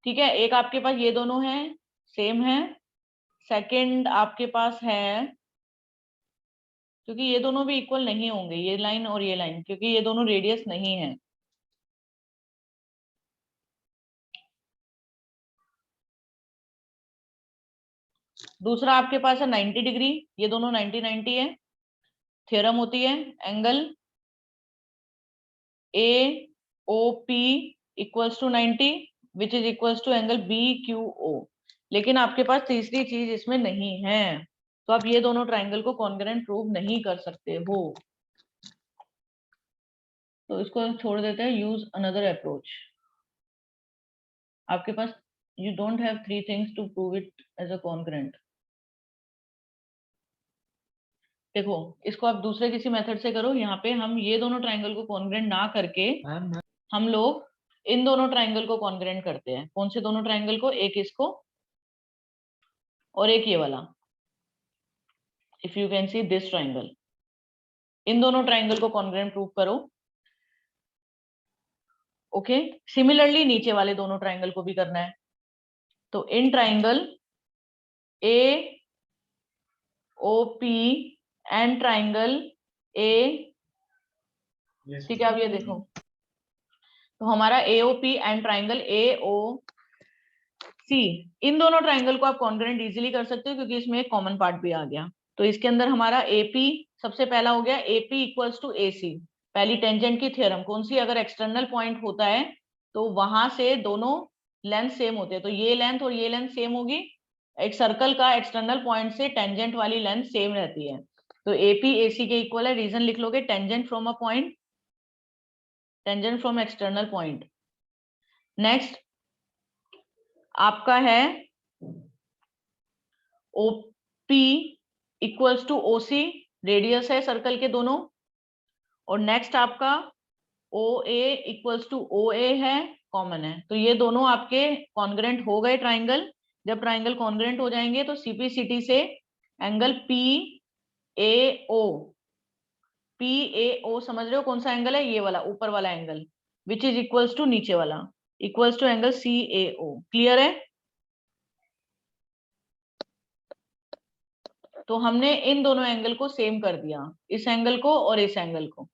ठीक है। एक आपके पास ये दोनों है, सेम है। सेकंड आपके पास है, क्योंकि ये दोनों भी इक्वल नहीं होंगे, ये लाइन और ये लाइन, क्योंकि ये दोनों रेडियस नहीं है। दूसरा आपके पास है 90 डिग्री, ये दोनों 90-90 है। थ्योरम होती है angle AOP equals to 90 which is equals to angle BQO। लेकिन आपके पास तीसरी चीज इसमें नहीं है, तो आप ये दोनों ट्राइंगल को कॉन्ग्रुएंट प्रूव नहीं कर सकते हो। तो इसको छोड़ देते हैं, यूज अनदर अप्रोच। आपके पास, you don't have three things to prove it as a congruent. देखो, इसको आप दूसरे किसी मेथड से करो। यहाँ पे हम ये दोनों ट्राइंगल को कॉन्ग्रुएंट ना करके हम लोग इन दोनों ट्राइंगल को कॉन्ग्रुएंट करते हैं। कौन से दोनों ट्राइंगल को, एक इसको और एक ये वाला। If you can see this triangle, इन दोनों ट्राइंगल को कॉन्ग्रुएंट प्रूव करो। ओके, सिमिलरली नीचे वाले दोनों ट्राइंगल को भी करना है। तो इन triangle AOP and triangle A, ठीक है। अब ये देखो, तो हमारा AOP एंड ट्राइंगल AOC, इन दोनों ट्राइंगल को आप कॉन्ग्रुएंट इजीली कर सकते हो क्योंकि इसमें एक कॉमन पार्ट भी आ गया। तो इसके अंदर हमारा AP सबसे पहला हो गया, AP इक्वल्स टू AC। पहली टेंजेंट की थ्योरम कौन सी, अगर एक्सटर्नल पॉइंट होता है तो वहां से दोनों लेंथ सेम होते हैं, तो ये लेंथ और ये लेंथ सेम होगी। एक सर्कल का एक्सटर्नल पॉइंट से टेंजेंट वाली लेंथ सेम रहती है, तो AP AC के इक्वल है। रीजन लिख लोगे, tangent from a point, tangent from external point. Next आपका है OP equals to OC, radius है सर्कल के दोनों। और नेक्स्ट आपका ओ ए इक्वल्स टू ओ ए है, कॉमन है, तो ये दोनों आपके कॉन्ग्रेंट हो गए ट्राइंगल। जब ट्राइंगल कॉन्ग्रेंट हो जाएंगे तो सीपीसीटी से angle P A O, P A O समझ रहे हो कौन सा एंगल है, ये वाला ऊपर वाला angle, which is equals to नीचे वाला, equals to angle C A O. Clear है? तो हमने इन दोनों एंगल को सेम कर दिया, इस एंगल को और इस एंगल को।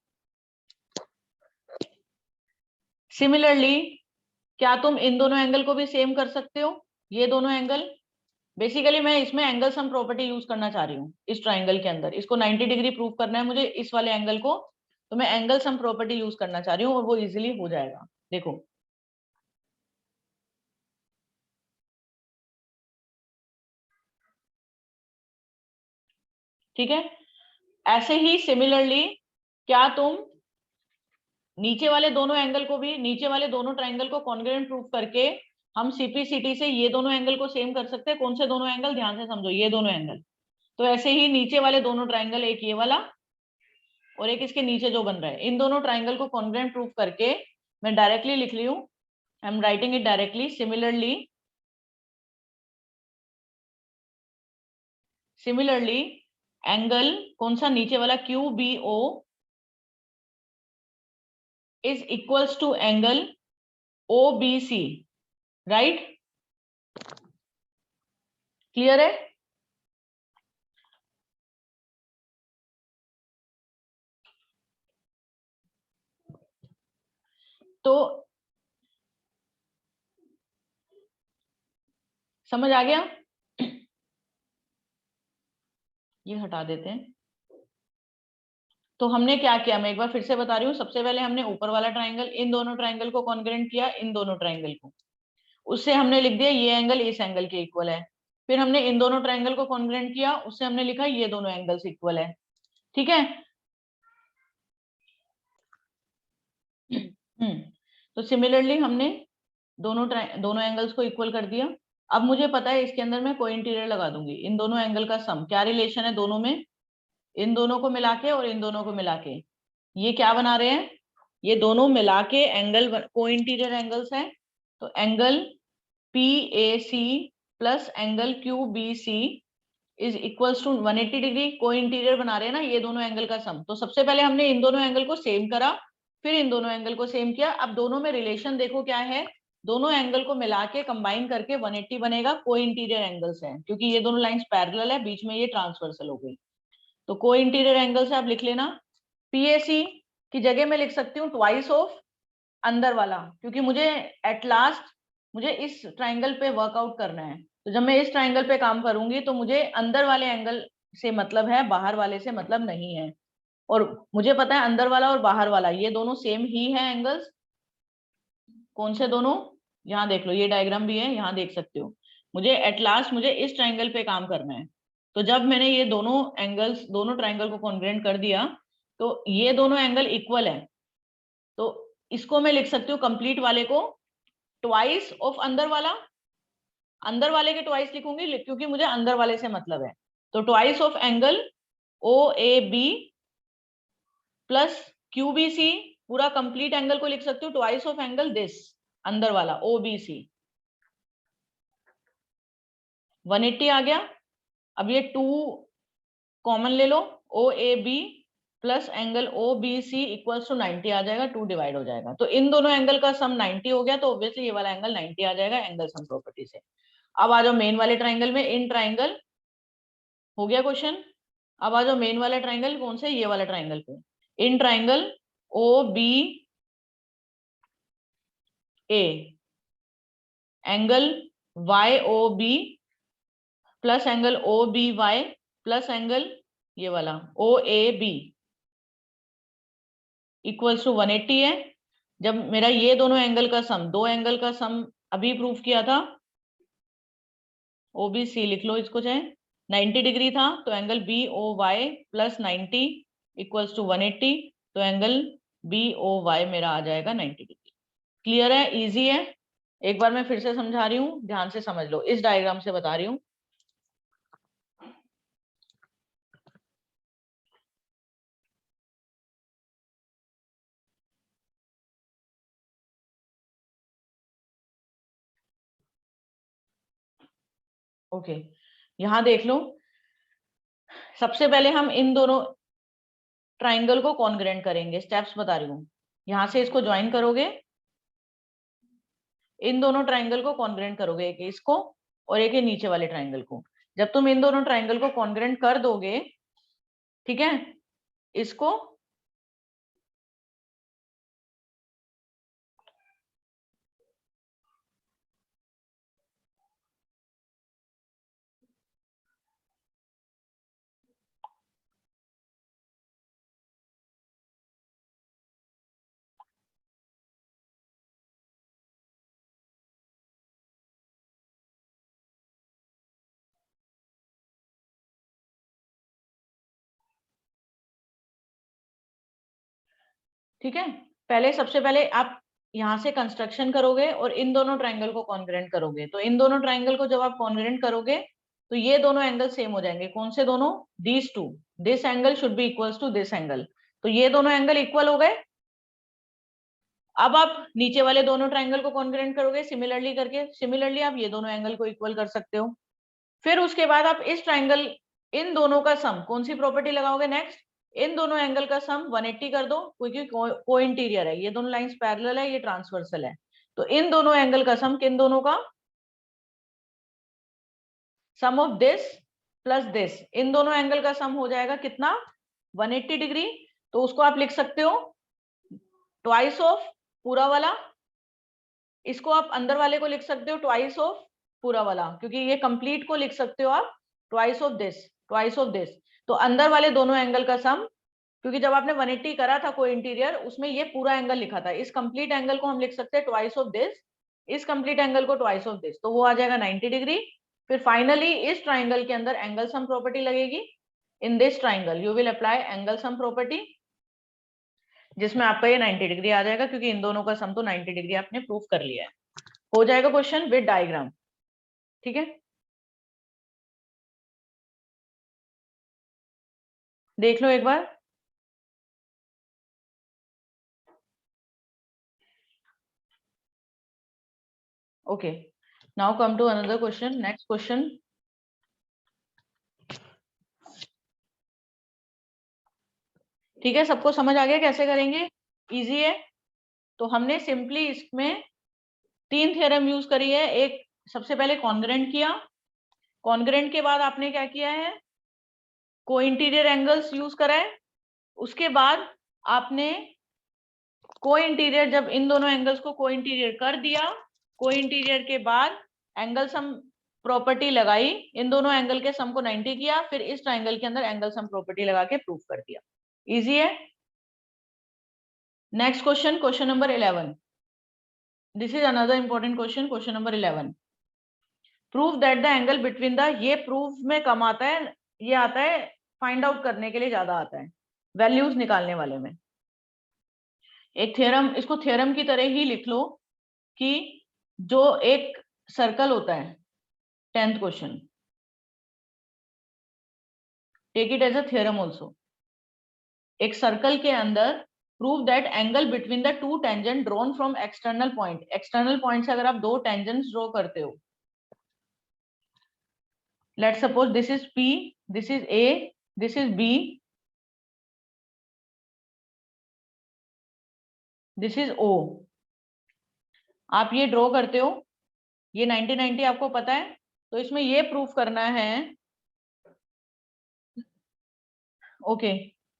सिमिलरली क्या तुम इन दोनों एंगल को भी सेम कर सकते हो? ये दोनों एंगल, बेसिकली मैं इसमें एंगल सम प्रॉपर्टी यूज करना चाह रही हूँ इस ट्राइंगल के अंदर, इसको 90 डिग्री प्रूव करना है मुझे इस वाले एंगल को, तो मैं एंगल सम प्रॉपर्टी यूज करना चाह रही हूँ और वो इजीली हो जाएगा। देखो ठीक है, ऐसे ही सिमिलरली क्या तुम नीचे वाले दोनों एंगल को भी, नीचे वाले दोनों ट्राइंगल को कॉन्ग्रुएंट प्रूफ करके हम सीपीसीटी से ये दोनों एंगल को सेम कर सकते हैं। कौन से दोनों एंगल, ध्यान से समझो, ये दोनों एंगल। तो ऐसे ही नीचे वाले दोनों ट्राइंगल, एक ये वाला और एक इसके नीचे जो बन रहा है, इन दोनों ट्राइंगल को कॉन्ग्रुएंट प्रूफ करके मैं डायरेक्टली लिख ली हूं, I am writing it directly. Similarly angle कौन सा, नीचे वाला Q B O is equals to angle O B C, right? Clear है? तो समझ आ गया? ये हटा देते हैं। तो हमने क्या किया, मैं एक बार फिर से बता रही हूँ। सबसे पहले हमने ऊपर वाला ट्राइंगल, इन दोनों ट्राइंगल को कॉन्ग्रुएंट किया, इन दोनों ट्राइंगल को, उससे हमने लिख दिया ये एंगल इस एंगल के इक्वल है। फिर हमने इन दोनों ट्राइंगल को कॉन्ग्रुएंट किया, उससे हमने लिखा ये दोनों एंगल्स इक्वल है। ठीक है। तो सिमिलरली हमने दोनों एंगल्स को इक्वल कर दिया। अब मुझे पता है इसके अंदर मैं को इंटीरियर लगा दूंगी, इन दोनों एंगल का सम, क्या रिलेशन है दोनों में, इन दोनों को मिला के और इन दोनों को मिला के ये क्या बना रहे हैं, ये दोनों मिला के एंगल को इंटीरियर एंगल्स हैं। तो angle P A C plus angle Q B C is equals to 180 degree, को इंटीरियर बना रहे हैं ना ये दोनों एंगल का सम। तो सबसे पहले हमने इन दोनों एंगल को सेम करा, फिर इन दोनों एंगल को सेम किया। अब दोनों में रिलेशन देखो क्या है, दोनों एंगल को मिला के कंबाइन करके 180 बनेगा, को इंटीरियर एंगल्स हैं, क्योंकि ये दोनों लाइंस पैरेलल है, बीच में ये ट्रांसवर्सल हो गई। तो को इंटीरियर एंगल से आप लिख लेना, पीएसी की जगह मैं लिख सकती हूँ ट्वाइस ऑफ अंदर वाला, क्योंकि मुझे एट लास्ट मुझे इस ट्राइंगल पे वर्कआउट करना है। तो जब मैं इस ट्राइंगल पे काम करूंगी तो मुझे अंदर वाले एंगल से मतलब है, बाहर वाले से मतलब नहीं है। और मुझे पता है अंदर वाला और बाहर वाला ये दोनों सेम ही है एंगल्स। कौन से दोनों, यहाँ देख लो, ये डायग्राम भी है, यहाँ देख सकते हो। मुझे एट लास्ट मुझे इस ट्राइंगल पे काम करना है। तो जब मैंने ये दोनों एंगल्स, दोनों ट्राइंगल को कॉन्ग्रुएंट कर दिया, तो ये दोनों एंगल इक्वल है। तो इसको मैं लिख सकती हूँ कंप्लीट वाले को ट्वाइस ऑफ अंदर वाला, अंदर वाले के ट्वाइस लिखूंगी क्योंकि मुझे अंदर वाले से मतलब है। तो twice of angle O A B plus Q B C, पूरा कंप्लीट एंगल को लिख सकती हूँ ट्वाइस ऑफ एंगल दिस, अंदर वाला ओ बी सी, 180 आ गया। अब ये 2 कॉमन ले लो, O A B plus angle O B C equals to 90 आ जाएगा, 2 डिवाइड हो जाएगा। तो इन दोनों एंगल का सम 90 हो गया, तो ऑब्वियसली ये वाला एंगल 90 आ जाएगा एंगल सम प्रॉपर्टी से। अब आ जाओ मेन वाले ट्राइंगल में, इन ट्राइंगल हो गया क्वेश्चन। अब आ जाओ मेन वाला ट्राइंगल, कौन से, ये वाला ट्राइंगल पे, in triangle O B A angle Y O B plus angle O B Y plus angle ये वाला O A B equals to 180 है। जब मेरा ये दोनों एंगल का सम, दो एंगल का सम अभी प्रूफ किया था, ओ बी सी लिख लो इसको चाहे, 90 डिग्री था, तो angle B O Y plus 90 equals to 180, तो एंगल बी ओ वाई मेरा आ जाएगा 90 डिग्री। क्लियर है, इजी है। एक बार मैं फिर से समझा रही हूँ, ध्यान से समझ लो, इस डायग्राम से बता रही हूँ। ओके, यहां देख लो, सबसे पहले हम इन दोनों ट्राइंगल को कॉन्ग्रुएंट करेंगे, स्टेप्स बता रही हूँ। यहां से इसको ज्वाइन करोगे, इन दोनों ट्राइंगल को कॉन्ग्रुएंट करोगे, एक इसको और एक ये नीचे वाले ट्राइंगल को। जब तुम इन दोनों ट्राइंगल को कॉन्ग्रुएंट कर दोगे, ठीक है, इसको ठीक है, पहले सबसे पहले आप यहां से कंस्ट्रक्शन करोगे और इन दोनों ट्राइंगल को कॉन्ग्रुएंट करोगे। तो इन दोनों ट्राइंगल को जब आप कॉन्ग्रुएंट करोगे तो ये दोनों एंगल सेम हो जाएंगे। कौन से दोनों? These two, this angle should be equals to this angle. तो ये दोनों एंगल इक्वल हो गए। अब आप नीचे वाले दोनों ट्राइंगल को कॉन्ग्रुएंट करोगे सिमिलरली करके, सिमिलरली आप ये दोनों एंगल को इक्वल कर सकते हो। फिर उसके बाद आप इस ट्राइंगल, इन दोनों का सम, कौन सी प्रॉपर्टी लगाओगे नेक्स्ट? इन दोनों एंगल का सम 180 कर दो, क्योंकि को इंटीरियर है, ये दोनों लाइंस पैरेलल है, ये ट्रांसवर्सल है। तो इन दोनों एंगल का सम, किन दोनों का? Sum of this plus this, इन दोनों एंगल का सम हो जाएगा कितना? 180 डिग्री। तो उसको आप लिख सकते हो ट्वाइस ऑफ पूरा वाला, इसको आप अंदर वाले को लिख सकते हो ट्वाइस ऑफ पूरा वाला, क्योंकि ये कंप्लीट को लिख सकते हो आप twice of this, twice of this. तो अंदर वाले दोनों एंगल का सम, क्योंकि जब आपने 180 करा था को इंटीरियर, उसमें ये पूरा एंगल लिखा था, इस कंप्लीट एंगल को हम लिख सकते हैं ट्वाइस ऑफ दिस, इस कंप्लीट एंगल को ट्वाइस ऑफ दिस, तो वो आ जाएगा 90 डिग्री। फिर फाइनली इस ट्राइंगल के अंदर एंगल सम प्रॉपर्टी लगेगी। In this triangle you will apply angle sum property, जिसमें आपका ये 90 डिग्री आ जाएगा, क्योंकि इन दोनों का सम तो 90 डिग्री आपने प्रूव कर लिया है। हो जाएगा क्वेश्चन विद डायग्राम, ठीक है। देख लो एक बार। Okay, now come to another question, next question. ठीक है, सबको समझ आ गया कैसे करेंगे? इजी है। तो हमने सिंपली इसमें 3 थ्योरम यूज करी है। एक, सबसे पहले कॉन्ग्रुएंट किया, कॉन्ग्रुएंट के बाद आपने क्या किया है? को इंटीरियर एंगल्स यूज करा है। उसके बाद आपने को इंटीरियर, जब इन दोनों एंगल्स को को इंटीरियर कर दिया, को इंटीरियर के बाद एंगल सम प्रॉपर्टी लगाई, इन दोनों एंगल के सम को 90 किया, फिर इस ट्राइंगल के अंदर एंगल सम प्रॉपर्टी लगा के प्रूफ कर दिया। इजी है। Next question, question number 11। This is another important question, question number 11। Prove that the angle between the, ये प्रूफ में कम आता है, ये आता है फाइंड आउट करने के लिए ज्यादा आता है, वैल्यूज निकालने वाले में। एक थ्योरम, इसको थ्योरम की तरह ही लिख लो कि जो एक सर्कल होता है, 10th question, take it as a theorem also. एक सर्कल के अंदर prove that angle between the two tangent drawn from external point, external point से अगर आप दो टेंजेंट्स ड्रॉ करते हो, let's suppose this is P, this is A, this is B, this is O। आप ये ड्रॉ करते हो, ये 90-90 आपको पता है। तो इसमें ये प्रूफ करना है, ओके,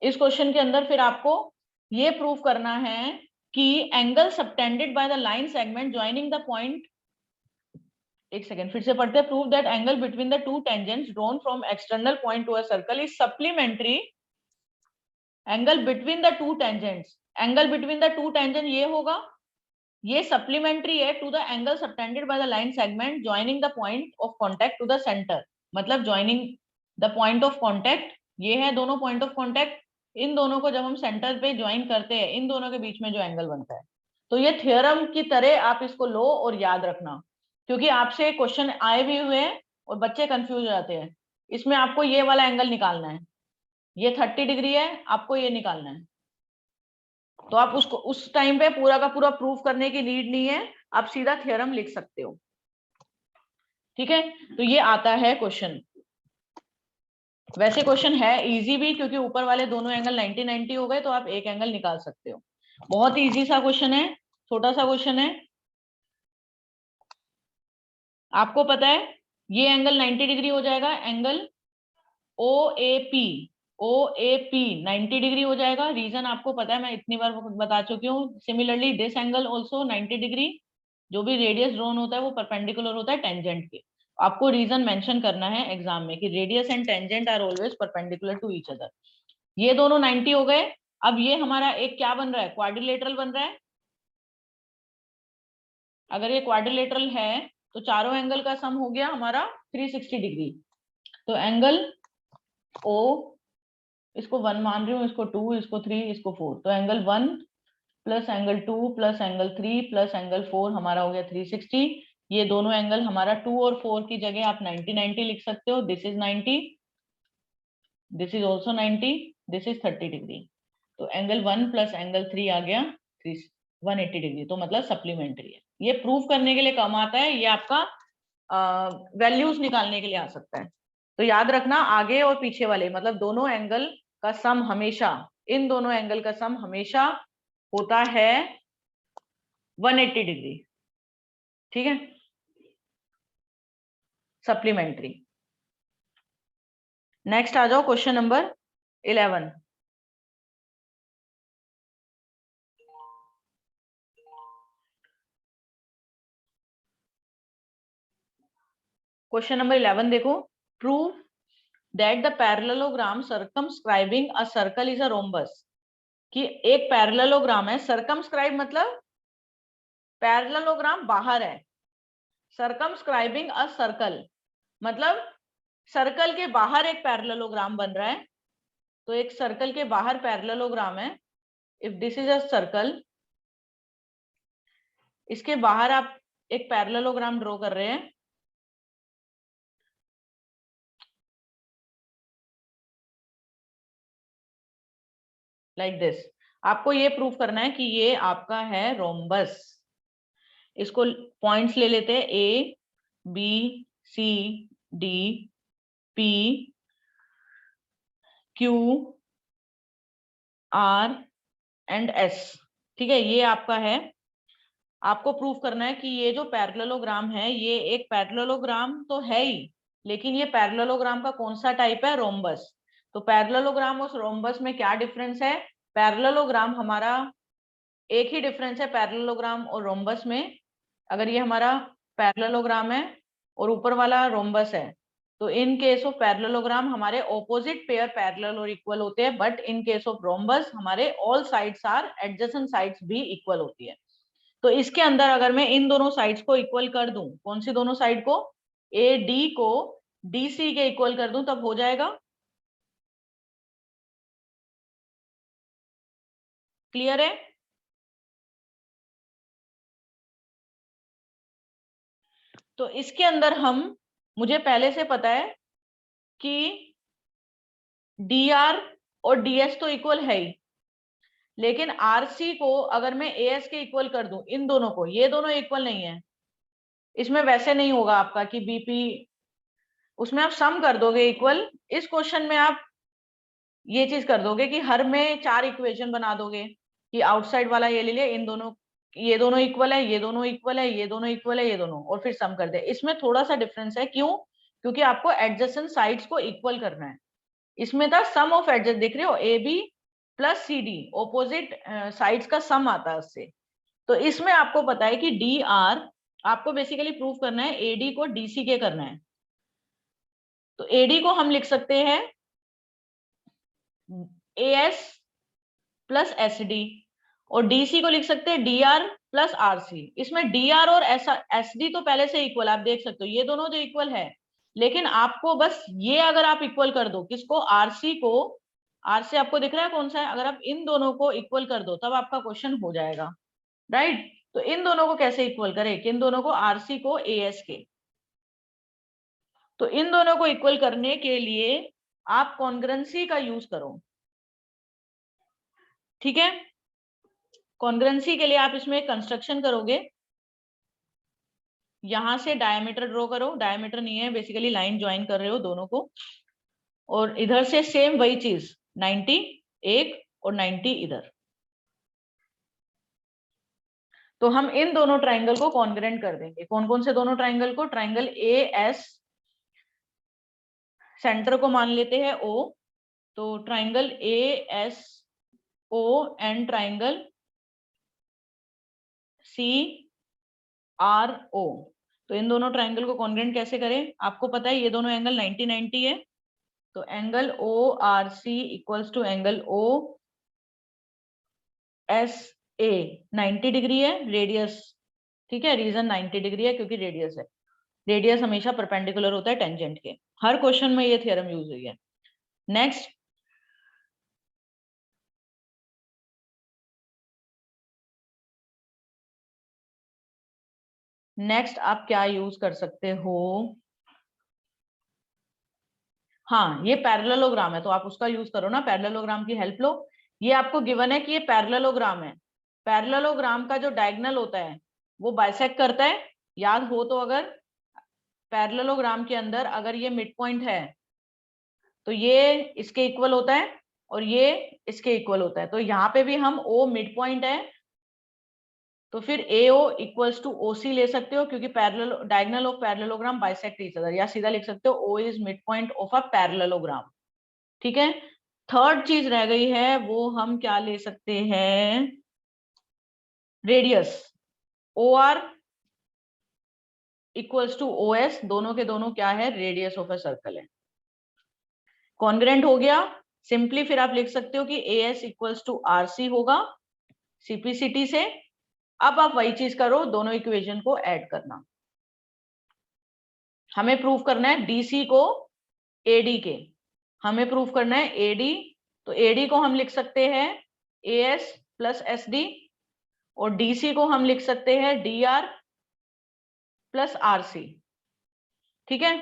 इस क्वेश्चन के अंदर फिर आपको ये प्रूफ करना है कि angle subtended by the line segment joining the point, एक सेकेंड फिर से पढ़ते हैं। Prove that angle between the two tangents drawn from external point to a circle is supplementary, angle between the two tangents, angle between the two tangent ये होगा, ये सप्लीमेंट्री है to the angle subtended by the line segment joining the point of contact to the centre. मतलब joining the point of contact, ये है दोनों पॉइंट ऑफ कांटेक्ट, इन दोनों को जब हम सेंटर पे ज्वाइन करते हैं, इन दोनों के बीच में जो एंगल बनता है। तो ये थ्योरम की तरह आप इसको लो और याद रखना, क्योंकि आपसे क्वेश्चन आए भी हुए हैं और बच्चे कंफ्यूज हो जाते हैं। इसमें आपको ये वाला एंगल निकालना है, ये 30 डिग्री है, आपको ये निकालना है। तो आप उसको उस टाइम पे पूरा का पूरा प्रूफ करने की नीड नहीं है, आप सीधा थ्योरम लिख सकते हो। ठीक है, तो ये आता है क्वेश्चन। वैसे क्वेश्चन है इजी भी, क्योंकि ऊपर वाले दोनों एंगल 90-90 हो गए, तो आप एक एंगल निकाल सकते हो। बहुत इजी सा क्वेश्चन है, छोटा सा क्वेश्चन है। आपको पता है ये एंगल 90 डिग्री हो जाएगा, एंगल OAP, OAP 90 डिग्री हो जाएगा। रीजन आपको पता है, मैं इतनी बार बता चुकी हूँ। Similarly this angle also 90 degree. जो भी रेडियस ड्रॉन होता है वो परपेंडिकुलर होता है टेंजेंट के। आपको रीजन मेंशन करना है एग्जाम में कि radius and tangent are always perpendicular to each other. ये दोनों 90 हो गए। अब ये हमारा एक क्या बन रहा है, क्वाड्रिलेटरल बन रहा है। अगर ये क्वाड्रिलेटरल है तो चारों एंगल का सम हो गया हमारा 360 डिग्री। तो एंगल O, इसको 1 मान रही हूँ, इसको 2, इसको 3, इसको 4, तो angle 1 plus angle 2 plus angle 3 plus angle 4 हमारा हो गया 360। ये दोनों एंगल हमारा 2 और 4 की जगह आप 90-90 लिख सकते हो। This is 90, this is also 90, this is 30 degree. तो एंगल 1 प्लस एंगल 3 आ गया 180 डिग्री, तो मतलब सप्लीमेंट्री है। ये प्रूव करने के लिए कम आता है, ये आपका वैल्यूज निकालने के लिए आ सकता है। तो याद रखना, आगे और पीछे वाले मतलब दोनों एंगल का सम हमेशा, इन दोनों एंगल का सम हमेशा होता है 180 डिग्री। ठीक है, सप्लीमेंट्री। नेक्स्ट आ जाओ क्वेश्चन नंबर 11। क्वेश्चन नंबर 11 देखो। Prove that the parallelogram circumscribing a circle is a rhombus. कि एक पैरेललोग्राम है, सर्कमस्क्राइब मतलब पैरेललोग्राम बाहर है, सर्कमस्क्राइबिंग अ सर्कल मतलब सर्कल के बाहर एक पैरेललोग्राम बन रहा है। तो एक सर्कल के बाहर पैरेललोग्राम है। If this is a circle, इसके बाहर आप एक पैरेललोग्राम ड्रॉ कर रहे हैं। Like this. आपको ये प्रूव करना है कि ये आपका है रोम्बस। इसको पॉइंट्स ले लेते हैं, A B C D P Q R and S। ठीक है, ये आपका है। आपको प्रूव करना है कि ये जो पैरेललोग्राम है, ये एक पैरेललोग्राम तो है ही, लेकिन ये पैरेललोग्राम का कौन सा टाइप है, रोम्बस। तो पैरेललोग्राम और रोम्बस में क्या डिफरेंस है। पैरेललोग्राम हमारा एक ही डिफरेंस है पैरेललोग्राम और रोम्बस में। अगर ये हमारा पैरेललोग्राम है और ऊपर वाला रोम्बस है, तो इन केस ऑफ पैरेललोग्राम हमारे ऑपोजिट पेयर पैरेलल और इक्वल होते हैं, but in case of rhombus हमारे all sides are adjacent sides भी इक्वल होती है। तो इसके अंदर अगर मैं इन दोनों साइड्स को इक्वल कर दूं, कौन सी दोनों साइड को, ए डी को डी सी के इक्वल कर दूं, तब हो जाएगा। क्लियर है। तो इसके अंदर हम, मुझे पहले से पता है कि डी आर और डी एस तो इक्वल है ही, लेकिन आर सी को अगर मैं ए एस के इक्वल कर दूं, इन दोनों को, ये दोनों इक्वल नहीं है। इसमें वैसे नहीं होगा आपका कि बीपी, उसमें आप सम कर दोगे इक्वल। इस क्वेश्चन में आप ये चीज कर दोगे कि हर में 4 इक्वेशन बना दोगे कि आउटसाइड वाला ये ले लिया, इन दोनों, ये दोनों इक्वल है, ये दोनों इक्वल है, ये दोनों इक्वल है, ये दोनों, और फिर सम कर दे। इसमें थोड़ा सा डिफरेंस है, क्यों, क्योंकि आपको एडजेसेंट साइड्स को इक्वल करना है। इसमें था सम ऑफ एडजेस्ट, देख रहे हो, A B plus C D, opposite sides का सम आता है उससे। तो इसमें आपको पता है कि डी आर, आपको बेसिकली प्रूव करना है एडी को डीसी के करना है। तो एडी को हम लिख सकते हैं A S plus S D, और डीसी को लिख सकते हैं D R plus R C. इसमें डी आर और एस डी तो पहले से इक्वल, आप देख सकते हो ये दोनों जो इक्वल है, लेकिन आपको बस ये अगर आप इक्वल कर दो, किसको, आरसी को, आर से आपको दिख रहा है कौन सा है, अगर आप इन दोनों को इक्वल कर दो तब आपका क्वेश्चन हो जाएगा। राइट, तो इन दोनों को कैसे इक्वल करें, किन दोनों को, आरसी को ए एस के। तो इन दोनों को इक्वल करने के लिए आप कॉन्ग्रुएंसी का यूज करो। ठीक है, कॉन्ग्रुएंसी के लिए आप इसमें कंस्ट्रक्शन करोगे। यहां से डायमीटर ड्रॉ करो, डायमीटर नहीं है बेसिकली लाइन ज्वाइन कर रहे हो दोनों को, और इधर से सेम वही चीज 90 एक और 90 इधर। तो हम इन दोनों ट्राइंगल को कॉन्ग्रेंट कर देंगे। कौन कौन से दोनों ट्राइंगल को? ट्राइंगल ए एस, सेंटर को मान लेते हैं ओ, तो triangle A S O and triangle C R O. तो इन दोनों ट्राइंगल को कॉन्ग्रेंट कैसे करें? आपको पता है ये दोनों एंगल 90 90 है, तो angle O R C equals to angle O S A 90 degree है, रेडियस, ठीक है, रीजन 90 डिग्री है क्योंकि रेडियस है। रेडियस हमेशा परपेंडिकुलर होता है टेंजेंट के, हर क्वेश्चन में ये थ्योरम यूज हुई है। नेक्स्ट, नेक्स्ट आप क्या यूज कर सकते हो? हाँ, ये पैरेललोग्राम है तो आप उसका यूज करो ना, पैरेललोग्राम की हेल्प लो। ये आपको गिवन है कि ये पैरेललोग्राम है। पैरेललोग्राम का जो डायगोनल होता है वो बाइसेक्ट करता है, याद हो तो। अगर पैरेललोग्राम के अंदर अगर ये मिड पॉइंट है तो ये इसके इक्वल होता है और ये इसके इक्वल होता है। तो यहाँ पे भी हम ओ मिड पॉइंट है तो फिर AO इक्वल्स टू OC ले सकते हो क्योंकि parallel diagonal of parallelogram bisect each other, या सीधा लिख सकते हो O is mid point of a parallelogram. ठीक है, थर्ड चीज रह गई है, वो हम क्या ले सकते हैं? Radius. OR equals to OS, दोनों के दोनों क्या है? रेडियस ऑफ अ सर्कल है। कॉन्ग्रेंट हो गया। सिंपली फिर आप लिख सकते हो कि AS इक्वल्स टू RC होगा CPCT से। अब आप वही चीज करो, दोनों इक्वेशन को ऐड करना। हमें प्रूफ करना है DC को AD के, हमें प्रूफ करना है AD, तो AD को हम लिख सकते हैं AS प्लस SD, और DC को हम लिख सकते हैं DR प्लस RC। ठीक है,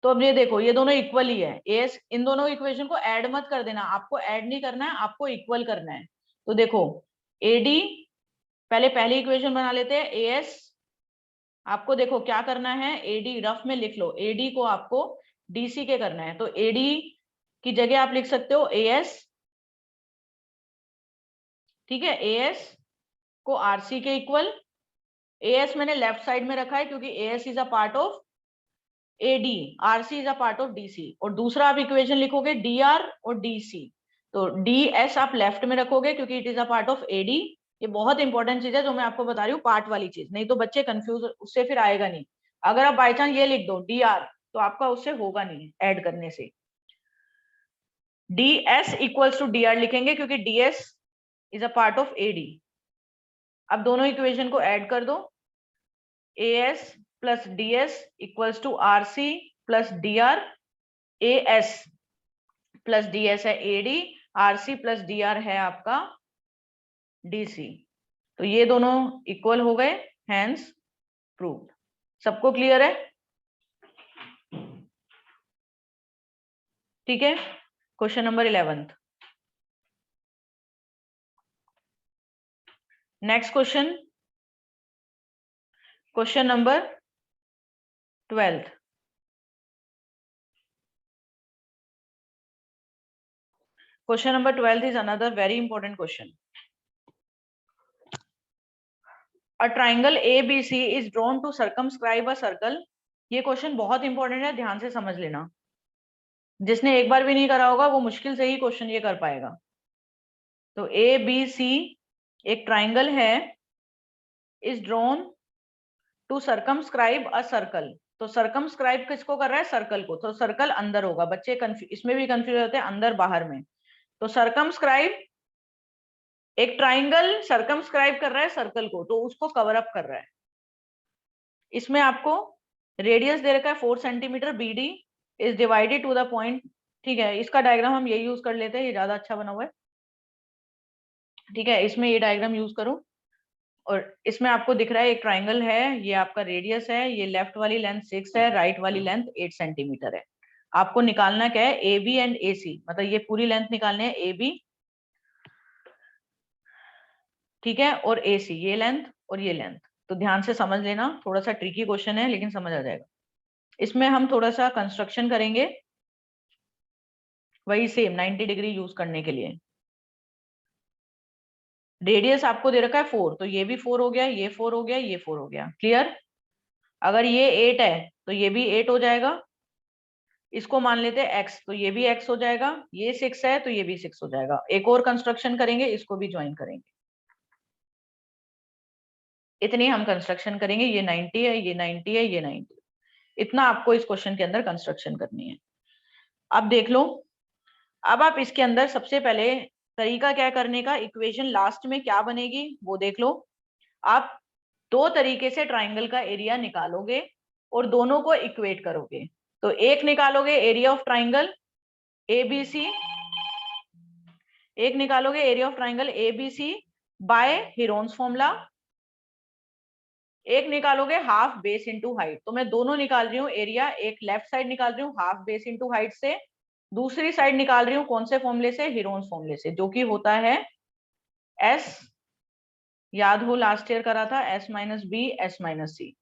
तो अब ये देखो ये दोनों इक्वल ही है। AS, इन दोनों इक्वेशन को ऐड मत कर देना, आपको ऐड नहीं करना है, आपको इक्वल करना है। तो देखो AD, पहले पहली इक्वेशन बना लेते हैं AS। आपको देखो क्या करना है, AD रफ में लिख लो, AD को आपको DC के करना है, तो AD की जगह आप लिख सकते हो AS। ठीक है, AS को RC के इक्वल। AS मैंने लेफ्ट साइड में रखा है क्योंकि AS is a part of AD, RC is a part of DC। और दूसरा आप इक्वेशन लिखोगे DR और DC, तो DS आप लेफ्ट में रखोगे क्योंकि it is a part of AD। ये बहुत इंपॉर्टेंट चीज है जो मैं आपको बता रही हूँ, पार्ट वाली चीज, नहीं तो बच्चे कंफ्यूज, उससे फिर आएगा नहीं। अगर आप बाई चांस ये लिख दो DR तो आपका उससे होगा नहीं ऐड करने से। DS इक्वल्स टू DR लिखेंगे क्योंकि DS is a part of AD। अब दोनों इक्वेशन को ऐड कर दो, AS plus DS equals to RC plus DR। AS plus DS है AD, RC प्लस DR है आपका DC। तो ये दोनों इक्वल हो गए, हैंस प्रूव्ड। सबको क्लियर है? ठीक है, question number 11। Next question, question number 12। Question number 12 is another very important question. A triangle ABC is drawn to circumscribe a circle. ये क्वेश्चन बहुत इंपॉर्टेंट है, ध्यान से समझ लेना। जिसने एक बार भी नहीं करा होगा वो मुश्किल से ही क्वेश्चन ये कर पाएगा। तो ABC एक ट्राइंगल है, is drawn to circumscribe a circle. तो सर्कमस्क्राइब किसको कर रहा है? सर्कल को। तो सर्कल अंदर होगा, बच्चे इसमें भी कंफ्यूज होते हैं अंदर बाहर में। तो सर्कमस्क्राइब, एक ट्राइंगल सर्कमस्क्राइब कर रहा है सर्कल को, तो उसको कवर अप कर रहा है। इसमें आपको रेडियस दे रखा है 4 centimetre, BD is divided to the point. ठीक है, इसका डायग्राम हम यही यूज कर लेते हैं, ये ज्यादा अच्छा बना हुआ है। ठीक है, इसमें ये डायग्राम यूज करो, और इसमें आपको दिख रहा है एक ट्राइंगल है, ये आपका रेडियस है, ये लेफ्ट वाली लेंथ 6 है, राइट वाली लेंथ 8 सेंटीमीटर है। आपको निकालना क्या है? AB एंड AC, मतलब ये पूरी लेंथ निकालने है AB, ठीक है, और AC ये लेंथ और ये लेंथ। तो ध्यान से समझ लेना, थोड़ा सा ट्रिकी क्वेश्चन है लेकिन समझ आ जाएगा। इसमें हम थोड़ा सा कंस्ट्रक्शन करेंगे, वही सेम 90 डिग्री यूज करने के लिए। रेडियस आपको दे रखा है 4, तो ये भी 4 हो गया, ये 4 हो गया, ये 4 हो गया। क्लियर? अगर ये 8 है तो ये भी 8 हो जाएगा। इसको मान लेते हैं x, तो ये भी x हो जाएगा। ये 6 है तो ये भी 6 हो जाएगा। एक और कंस्ट्रक्शन करेंगे, इसको भी ज्वाइन करेंगे। इतनी हम कंस्ट्रक्शन करेंगे। ये 90 है, ये 90 है, ये 90। इतना आपको इस क्वेश्चन के अंदर कंस्ट्रक्शन करनी है। अब देख लो, अब आप इसके अंदर सबसे पहले तरीका क्या करने का, इक्वेशन लास्ट में क्या बनेगी वो देख लो। आप दो तरीके से ट्राइंगल का एरिया निकालोगे और दोनों को इक्वेट करोगे। तो एक निकालोगे एरिया ऑफ ट्राइंगल एबीसी, एक निकालोगे area of triangle ABC by Heron's formula, एक निकालोगे हाफ बेस इनटू हाइट। तो मैं दोनों निकाल रही हूँ एरिया, एक लेफ्ट साइड निकाल रही हूँ हाफ बेस इनटू हाइट से, दूसरी साइड निकाल रही हूँ कौन से फॉर्मूले से, हीरोन्स फॉर्मूले से, जो कि होता है एस, याद हो लास्ट ईयर करा था, S minus B S minus C.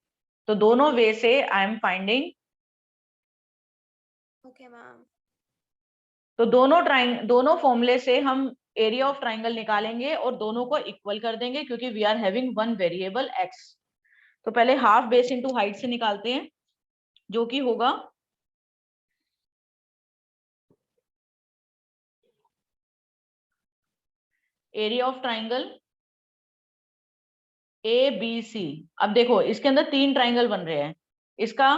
तो दोनों वे से I am finding, okay ma'am. तो दोनों फॉर्मूले से हम एरिया ऑफ ट्राइंगल निकालेंगे और दोनों को इक्वल कर देंगे, क्योंकि we are having one variable X. तो पहले हाफ बेस इनटू हाइट से निकालते हैं, जो कि होगा area of triangle A B C. अब देखो इसके अंदर तीन ट्राइंगल बन रहे हैं, इसका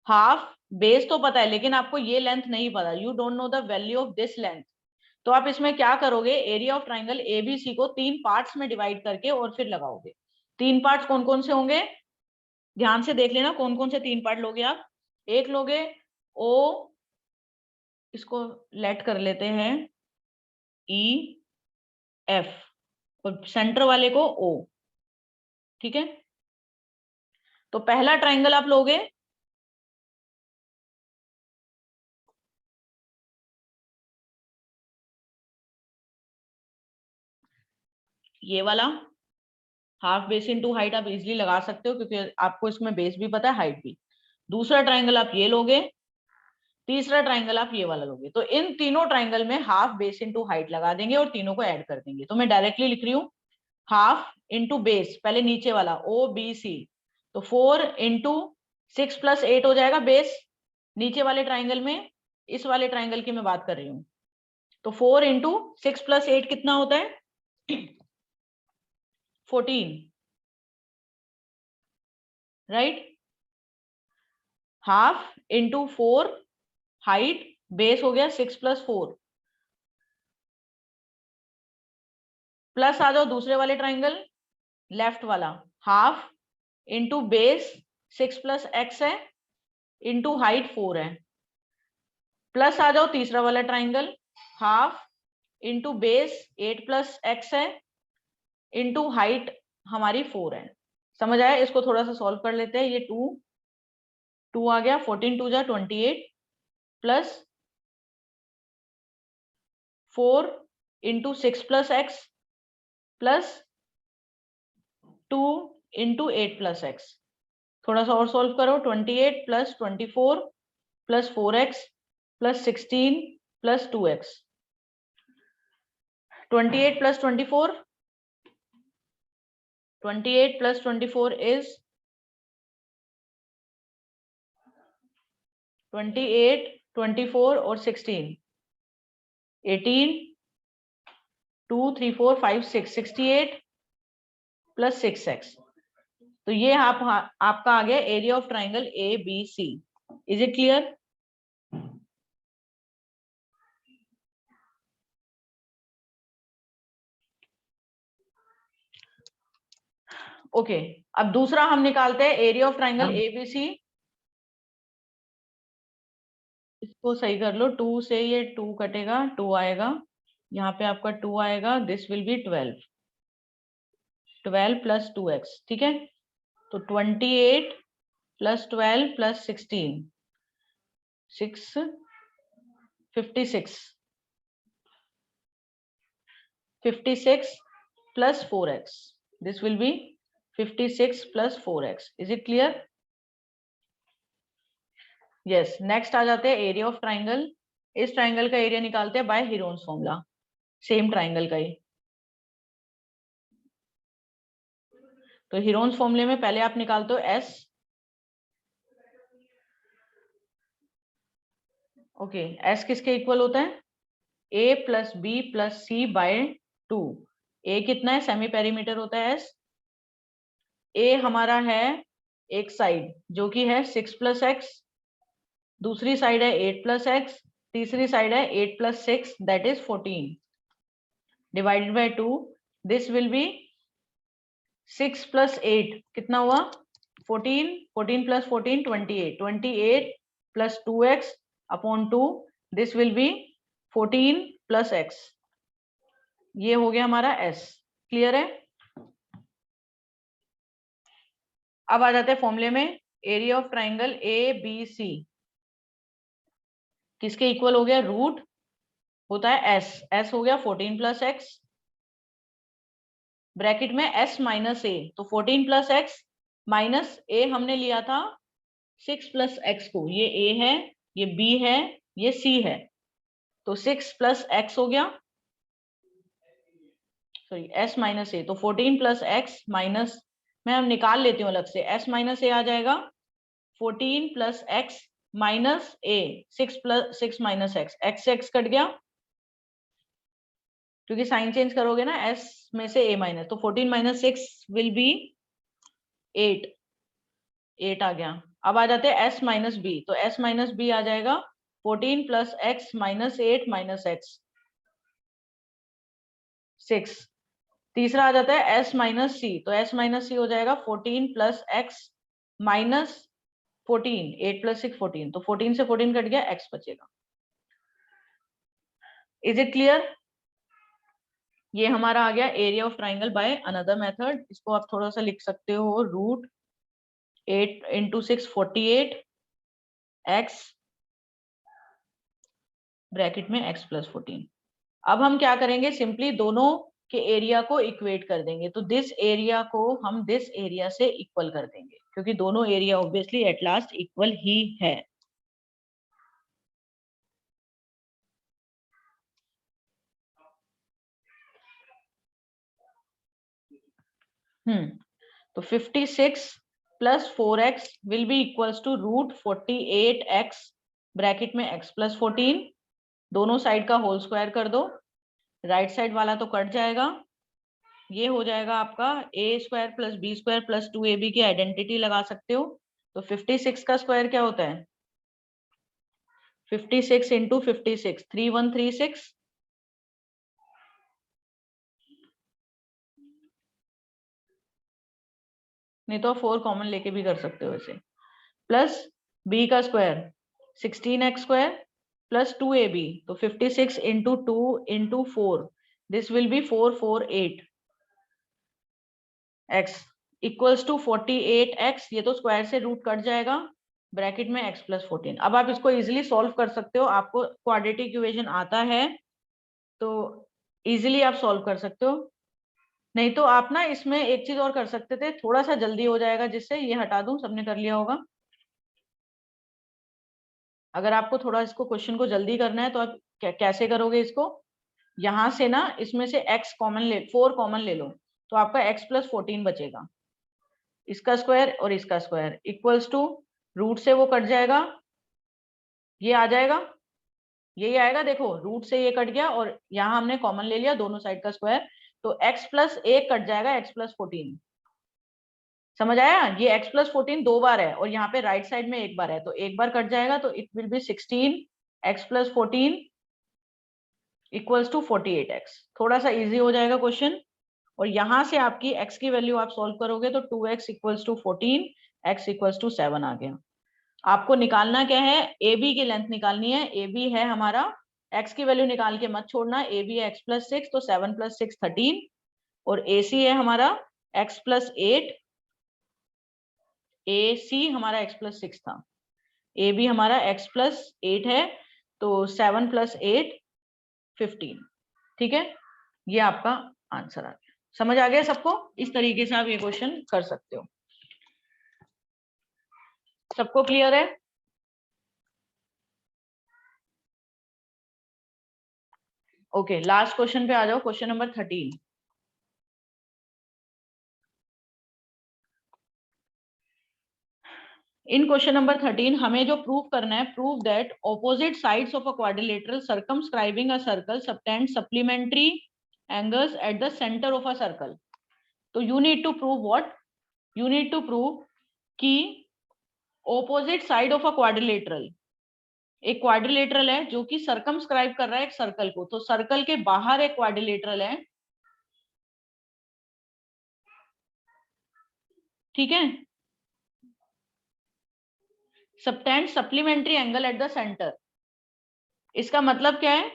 हाफ बेस तो पता है लेकिन आपको ये लेंथ नहीं पता, you don't know the value of this length. तो आप इसमें क्या करोगे, एरिया ऑफ ट्राइंगल एबीसी को तीन पार्ट्स में डिवाइड करके और फिर लगाओगे। तीन पार्ट्स कौन कौन से होंगे, ध्यान से देख लेना कौन कौन से तीन पार्ट लोगे आप। एक लोगे ओ, इसको लेट कर लेते हैं ई एफ, और सेंटर वाले को ओ। ठीक है, तो पहला ट्राइंगल आप लोगे ये वाला, हाफ बेस इनटू हाइट आप इजिली लगा सकते हो क्योंकि आपको इसमें बेस भी पता है हाइट भी। दूसरा ट्राइंगल आप ये लोगे, तीसरा ट्राइंगल आप ये वाला लोगे। तो इन तीनों ट्राइंगल में हाफ बेस इनटू हाइट लगा देंगे और तीनों को ऐड कर देंगे। तो मैं डायरेक्टली लिख रही हूँ हाफ इंटू बेस, पहले नीचे वाला ओ बी सी, तो 4 इंटू 6 प्लस 8 हो जाएगा बेस नीचे वाले ट्राइंगल में। इस वाले ट्राइंगल की मैं बात कर रही हूँ। तो 4 इंटू 6 प्लस 8 कितना होता है 14, right. Half into 4 height, base हो गया 6 प्लस 4, प्लस आ जाओ दूसरे वाले ट्राइंगल लेफ्ट वाला, half into base 6 plus x है इंटू हाइट 4 है, प्लस आ जाओ तीसरा वाला triangle, half into base 8 plus x है इंटू हाइट हमारी 4 है। समझ आया? इसको थोड़ा सा सॉल्व कर लेते हैं। ये 2 आ गया, 14 2 जा 28 plus 4 into 6 plus x plus 2 into 8 plus x. थोड़ा सा और सॉल्व करो, 28 plus 24 plus 4x plus 16 plus 2x। 28 plus 24, 28 plus 24 is 28, 24 और 16, 18, 2 3 4 5 6, 68 प्लस 6x। तो ये आपका आ गया area of triangle A B C. Is it clear? Okay, अब दूसरा हम निकालते हैं area of triangle A B C. इसको सही कर लो, 2 से ये 2 कटेगा, 2 आएगा, यहाँ पे आपका 2 आएगा, this will B 12, 12 plus 2x। ठीक है, तो 28 plus 12 plus 16, 6 56, 56 plus 4x, this will be 56 plus 4x. Is it clear? Yes. Next आ जाते हैं एरिया ऑफ ट्राइंगल. इस ट्राइंगल का एरिया निकालते हैं by Heron's formula, same triangle का ही. तो हीरोन्स फॉर्मूले में पहले आप निकालते हो S. ओके, S किसके इक्वल होता है? A plus B plus C by 2. A कितना है? सेमी पेरीमीटर होता है S. A हमारा है एक साइड जो कि है 6 प्लस एक्स, दूसरी साइड है 8 प्लस एक्स, तीसरी साइड है 8 plus 6 that is 14 divided by 2. This will B 6 plus 8 कितना हुआ? 14. 14 plus 14 28. 28 plus 2x upon 2. This will B 14 plus x. ये हो गया हमारा S. क्लियर है? अब आ जाते हैं फॉर्मूले में. एरिया ऑफ ट्राइंगल ABC किसके इक्वल हो गया? रूट होता है S. S हो गया 14 प्लस एक्स, ब्रैकेट में S माइनस ए. तो 14 प्लस एक्स माइनस ए हमने लिया था 6 प्लस एक्स को. ये A है, ये B है, ये C है. तो 6 प्लस एक्स हो गया, सॉरी S माइनस ए. तो 14 प्लस एक्स माइनस, मैं हम निकाल लेती हूँ अलग से. S माइनस ए आ जाएगा 14 प्लस एक्स माइनस ए. 6 प्लस 6 माइनस एक्स, एक्स से एक्स कट गया क्योंकि साइन चेंज करोगे ना S में से A माइनस. तो 14 माइनस 6 विल बी 8. 8 आ गया. अब आ जाते हैं S माइनस बी. तो S माइनस बी आ जाएगा 14 plus x minus 8 minus x 6. तीसरा आ जाता है S माइनस सी. तो S माइनस सी हो जाएगा 14 प्लस एक्स माइनस 14. 8 प्लस 6 14. तो 14 से 14 कट गया, x बचेगा. Is it clear? ये हमारा आ गया area of triangle by another method. इसको आप थोड़ा सा लिख सकते हो, रूट 8 इंटू 6 48 x ब्रैकेट में x प्लस 14. अब हम क्या करेंगे? सिंपली दोनों के एरिया को इक्वेट कर देंगे. तो दिस एरिया को हम दिस एरिया से इक्वल कर देंगे क्योंकि दोनों area obviously at last equal ही है. तो 56 plus 4x will be equals to root 48x bracket में x प्लस 14. दोनों साइड का होल स्क्वायर कर दो. राइट साइड वाला तो कट जाएगा. ये हो जाएगा आपका a square plus B square plus 2ab की आइडेंटिटी लगा सकते हो. तो 56 का स्क्वायर क्या होता है? 56 इंटू 56 3136. नहीं तो 4 कॉमन लेके भी कर सकते हो वैसे. प्लस b का square 16x square plus 2ab. तो 56 into 2 into 4 this will be 448 x equals to 48x. ये तो स्क्वायर से रूट कट जाएगा, ब्रैकेट में x प्लस 14. अब आप इसको इजीली सॉल्व कर सकते हो. आपको क्वाड्रेटिक इक्वेशन आता है तो इजीली आप सॉल्व कर सकते हो. नहीं तो आप ना इसमें एक चीज और कर सकते थे, थोड़ा सा जल्दी हो जाएगा जिससे ये हटा दूं, सबने कर लिया होगा. अगर आपको थोड़ा इसको क्वेश्चन को जल्दी करना है तो आप कैसे करोगे इसको? यहां से ना इसमें से x कॉमन ले, 4 कॉमन ले लो तो आपका x प्लस 14 बचेगा. इसका स्क्वायर और इसका स्क्वायर इक्वल्स टू रूट से वो कट जाएगा, ये आ जाएगा, यही आएगा. देखो रूट से ये कट गया और यहाँ हमने कॉमन ले लिया दोनों साइड का स्क्वायर. तो x प्लस 1 कट जाएगा, x प्लस 14. समझ आया? ये x प्लस 14 दो बार है और यहाँ पे राइट साइड में एक बार है, तो एक बार कट जाएगा. तो it will be 16 x plus 14 equals to 48x. थोड़ा सा इजी हो जाएगा क्वेश्चन. और यहां से आपकी x की वैल्यू आप सॉल्व करोगे तो 2x equals to 14 x equals to 7 आ गया. आपको निकालना क्या है? AB की लेंथ निकालनी है. AB है हमारा, x की वैल्यू निकाल के मत छोड़ना. AB है x प्लस 6 तो 7 प्लस 6 13 और AC है हमारा x प्लस 8. AC हमारा x प्लस 6 था, AB हमारा x प्लस 8 है तो 7 प्लस 8 15. ठीक है, ये आपका आंसर आ गया. समझ आ गया सबको? इस तरीके से आप ये क्वेश्चन कर सकते हो। सबको क्लियर है? ओके, लास्ट क्वेश्चन पे आ जाओ, question number 13। In question number 13 हमें जो प्रूव करना है, prove that opposite sides of a quadrilateral circumscribing a circle subtend supplementary angles at the centre of a circle. तो you need to prove what? You need to prove कि opposite side of a quadrilateral, एक क्वाड्रिलेटरल है जो कि सर्कमस्क्राइब कर रहा है एक सर्कल को, तो सर्कल के बाहर एक क्वाड्रिलेटरल है, ठीक है, subtend supplementary angle eight the centre. इसका मतलब क्या है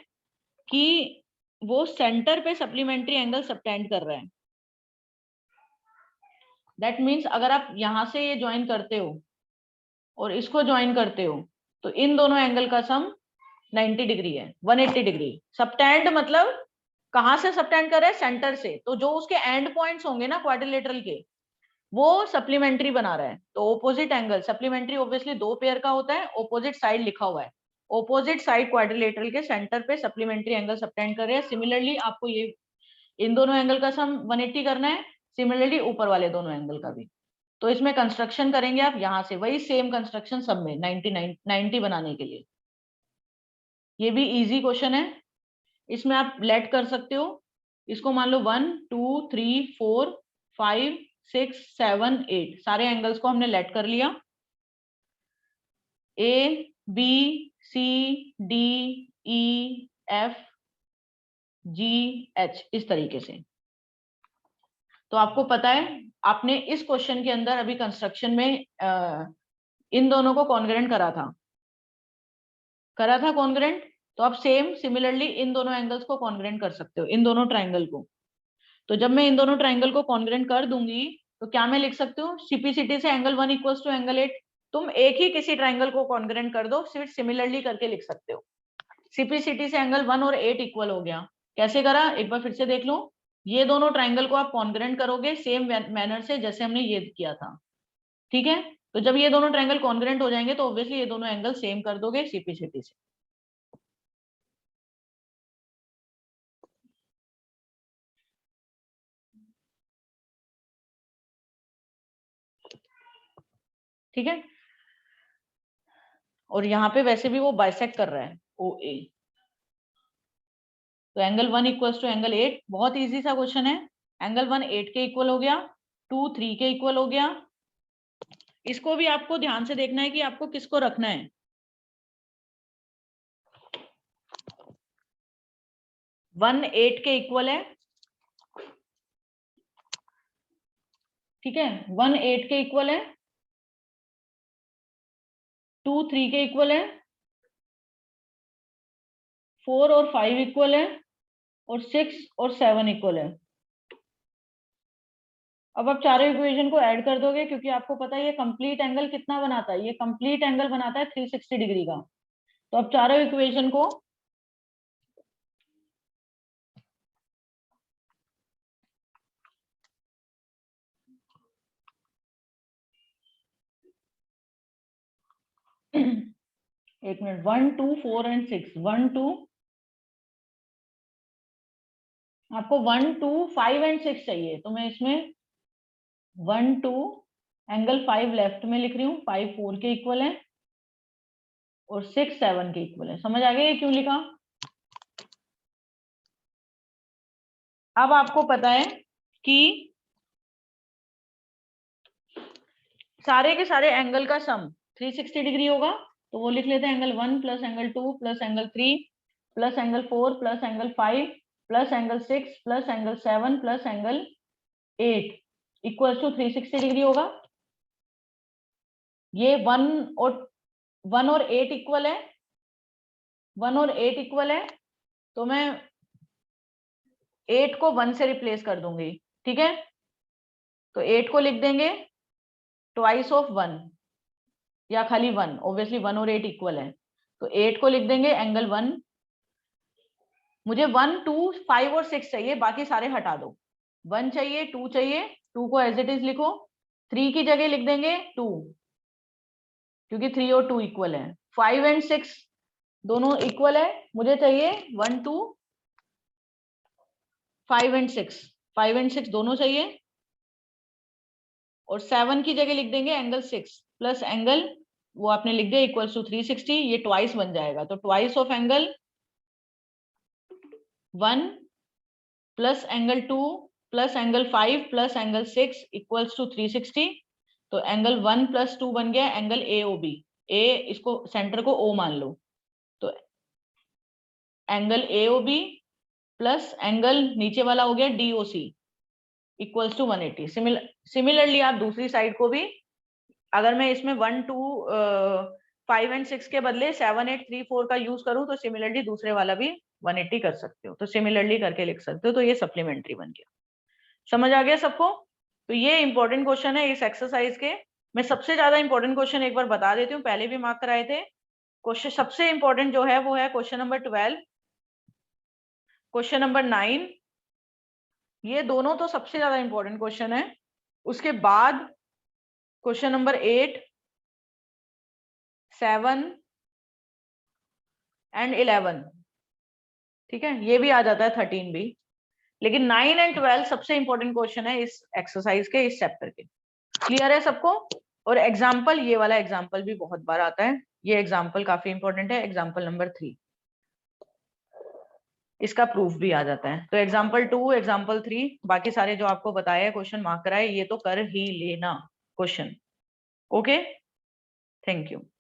कि वो सेंटर पे सप्लीमेंट्री एंगल सबटेंड कर रहा है। दैट मीन्स अगर आप यहां से ये ज्वाइन करते हो और इसको ज्वाइन करते हो तो इन दोनों एंगल का सम 90 डिग्री है, 180 डिग्री। सबटेंड मतलब कहां से सबटेंड कर रहा है? सेंटर से। तो जो उसके एंड पॉइंट्स होंगे ना क्वाड्रिलेटरल के, वो सप्लीमेंट्री बना रहा है। तो ऑपोजिट एंगल, सप्लीमेंट्री ऑब्वियसली दो पेयर का होता है, ऑपोजिट साइड लिखा हुआ है, ऑपोजिट साइड क्वाड्रिलेटरल के सेंटर पे सप्लीमेंट्री एंगल सबटेंड कर रहे हैं। सिमिलरली आपको ये इन दोनों एंगल का सम 180 करना है, सिमिलरली ऊपर वाले दोनों एंगल का भी। तो इसमें कंस्ट्रक्शन करेंगे आप यहां से, वही सेम कंस्ट्रक्शन सब में 90 बनाने के लिए। ये भी इजी क्वेश्चन है, इसमें आप लेट कर सकते हो। इसको मान लो 1 2 3 4 5 6 7 8 सारे एंगल्स को हमने लेट कर लिया। A B C D E F G H, इस तरीके से। तो आपको पता है आपने इस क्वेश्चन के अंदर अभी कंस्ट्रक्शन में इन दोनों को कॉन्ग्रेंट करा था कॉन्ग्रेंट। तो आप सेम सिमिलरली इन दोनों एंगल्स को कॉन्ग्रेंट कर सकते हो, इन दोनों ट्राइंगल को। तो जब मैं इन दोनों ट्राइंगल को कॉन्ग्रेंट कर दूंगी तो क्या मैं लिख सकती हूँ? सीपीसीटी से एंगल 1 इक्वल्स टू एंगल 8। तुम एक ही किसी ट्राइंगल को कॉन्ग्रेंट कर दो, सिर्फ सिमिलरली करके लिख सकते हो। सीपीसीटी से एंगल 1 और 8 इक्वल हो गया। कैसे करा एक बार फिर से देख लो। ये दोनों ट्राइंगल को आप कॉन्ग्रेंट करोगे सेम मैनर से जैसे हमने ये किया था, ठीक है। तो जब ये दोनों ट्राइंगल कॉन्ग्रेंट हो जाएंगे तो ऑब्वियसली ये दोनों एंगल सेम कर दोगे सीपीसीटी से। ठीक है, और यहाँ पे वैसे भी वो बाइसेक्ट कर रहा है ओ ए। तो एंगल 1 इक्वल्स टू एंगल 8, बहुत इजी सा क्वेश्चन है। एंगल 1 8 के इक्वल हो गया, 2 3 के इक्वल हो गया। इसको भी आपको ध्यान से देखना है कि आपको किसको रखना है। 1 8 के इक्वल है, ठीक है, 1 8 के इक्वल है, 2 3 के इक्वल है, 4 और 5 इक्वल है, और 6 और 7 इक्वल है। अब आप चारों इक्वेशन को ऐड कर दोगे, क्योंकि आपको पता है ये कंप्लीट एंगल कितना बनाता है, ये कंप्लीट एंगल बनाता है 360 डिग्री का। तो अब चारों इक्वेशन को एक मिनट, 1 2 4 एंड 6, 1 2, आपको 1 2 5 एंड 6 चाहिए, तो मैं इसमें 1 2 एंगल 5 लेफ्ट में लिख रही हूँ, 5 4 के इक्वल है और 6 7 के इक्वल है। समझ आ गया ये क्यों लिखा? अब आपको पता है कि सारे के सारे एंगल का सम 360 डिग्री होगा, तो वो लिख लेते हैं angle 1 plus angle 2 plus angle 3 plus angle 4 plus angle 5 plus angle 6 plus angle 7 plus angle 8 equal to 360 degree होगा। ये 1 और 8 इक्वल है, 1 और 8 इक्वल है, तो मैं 8 को 1 से रिप्लेस कर दूंगी, ठीक है। तो 8 को लिख देंगे ट्वाइस ऑफ 1 या खाली 1, ऑब्वियसली 1 और 8 इक्वल है, तो 8 को लिख देंगे एंगल 1। मुझे 1 2 5 और 6 चाहिए, बाकी सारे हटा दो। 1 चाहिए, 2 चाहिए, 2 को एज इट इज लिखो, 3 की जगह लिख देंगे 2, क्योंकि 3 और 2 इक्वल है। 5 एंड 6 दोनों इक्वल है, मुझे चाहिए 1 2 5 एंड 6, 5 एंड 6 दोनों चाहिए, और 7 की जगह लिख देंगे एंगल 6 प्लस एंगल, वो आपने लिख दिया इक्वल्स टू 360, ये ट्वाइस बन जाएगा, तो twice of angle 1 plus angle 2 plus angle 5 plus angle 6 equals to 360, तो एंगल 1 प्लस 2 बन गया एंगल AOB, ए इसको सेंटर को O मान लो, तो एंगल AOB प्लस एंगल नीचे वाला हो गया DOC इक्वल्स टू 180। सिमिलरली आप दूसरी साइड को भी, अगर मैं इसमें 1 2 5 एंड 6 के बदले 7 8 3 4 का यूज करूं, तो सिमिलरली दूसरे वाला भी 180 कर सकते हो, तो सिमिलरली करके लिख सकते हो, तो ये सप्लीमेंट्री बन गया। समझ आ गया सबको? तो ये इंपॉर्टेंट क्वेश्चन है इस एक्सरसाइज के। मैं सबसे ज्यादा इंपॉर्टेंट क्वेश्चन एक बार बता देती हूँ, पहले भी मार्क कराए थे। क्वेश्चन सबसे इंपॉर्टेंट जो है वो है क्वेश्चन नंबर 12, क्वेश्चन नंबर 9, ये दोनों तो सबसे ज्यादा इंपॉर्टेंट क्वेश्चन है। उसके बाद क्वेश्चन नंबर 8, 7 एंड 11, ठीक है, ये भी आ जाता है 13 भी, लेकिन 9 एंड 12 सबसे इंपॉर्टेंट क्वेश्चन है इस एक्सरसाइज के, इस चैप्टर के। क्लियर है सबको? और एग्जाम्पल, ये वाला एग्जाम्पल भी बहुत बार आता है, ये एग्जाम्पल काफी इंपॉर्टेंट है, एग्जाम्पल नंबर 3, इसका प्रूफ भी आ जाता है। तो एग्जाम्पल 2, एग्जाम्पल 3, बाकी सारे जो आपको बताया क्वेश्चन मार्क कराए, ये तो कर ही लेना क्वेश्चन। Okay, thank you.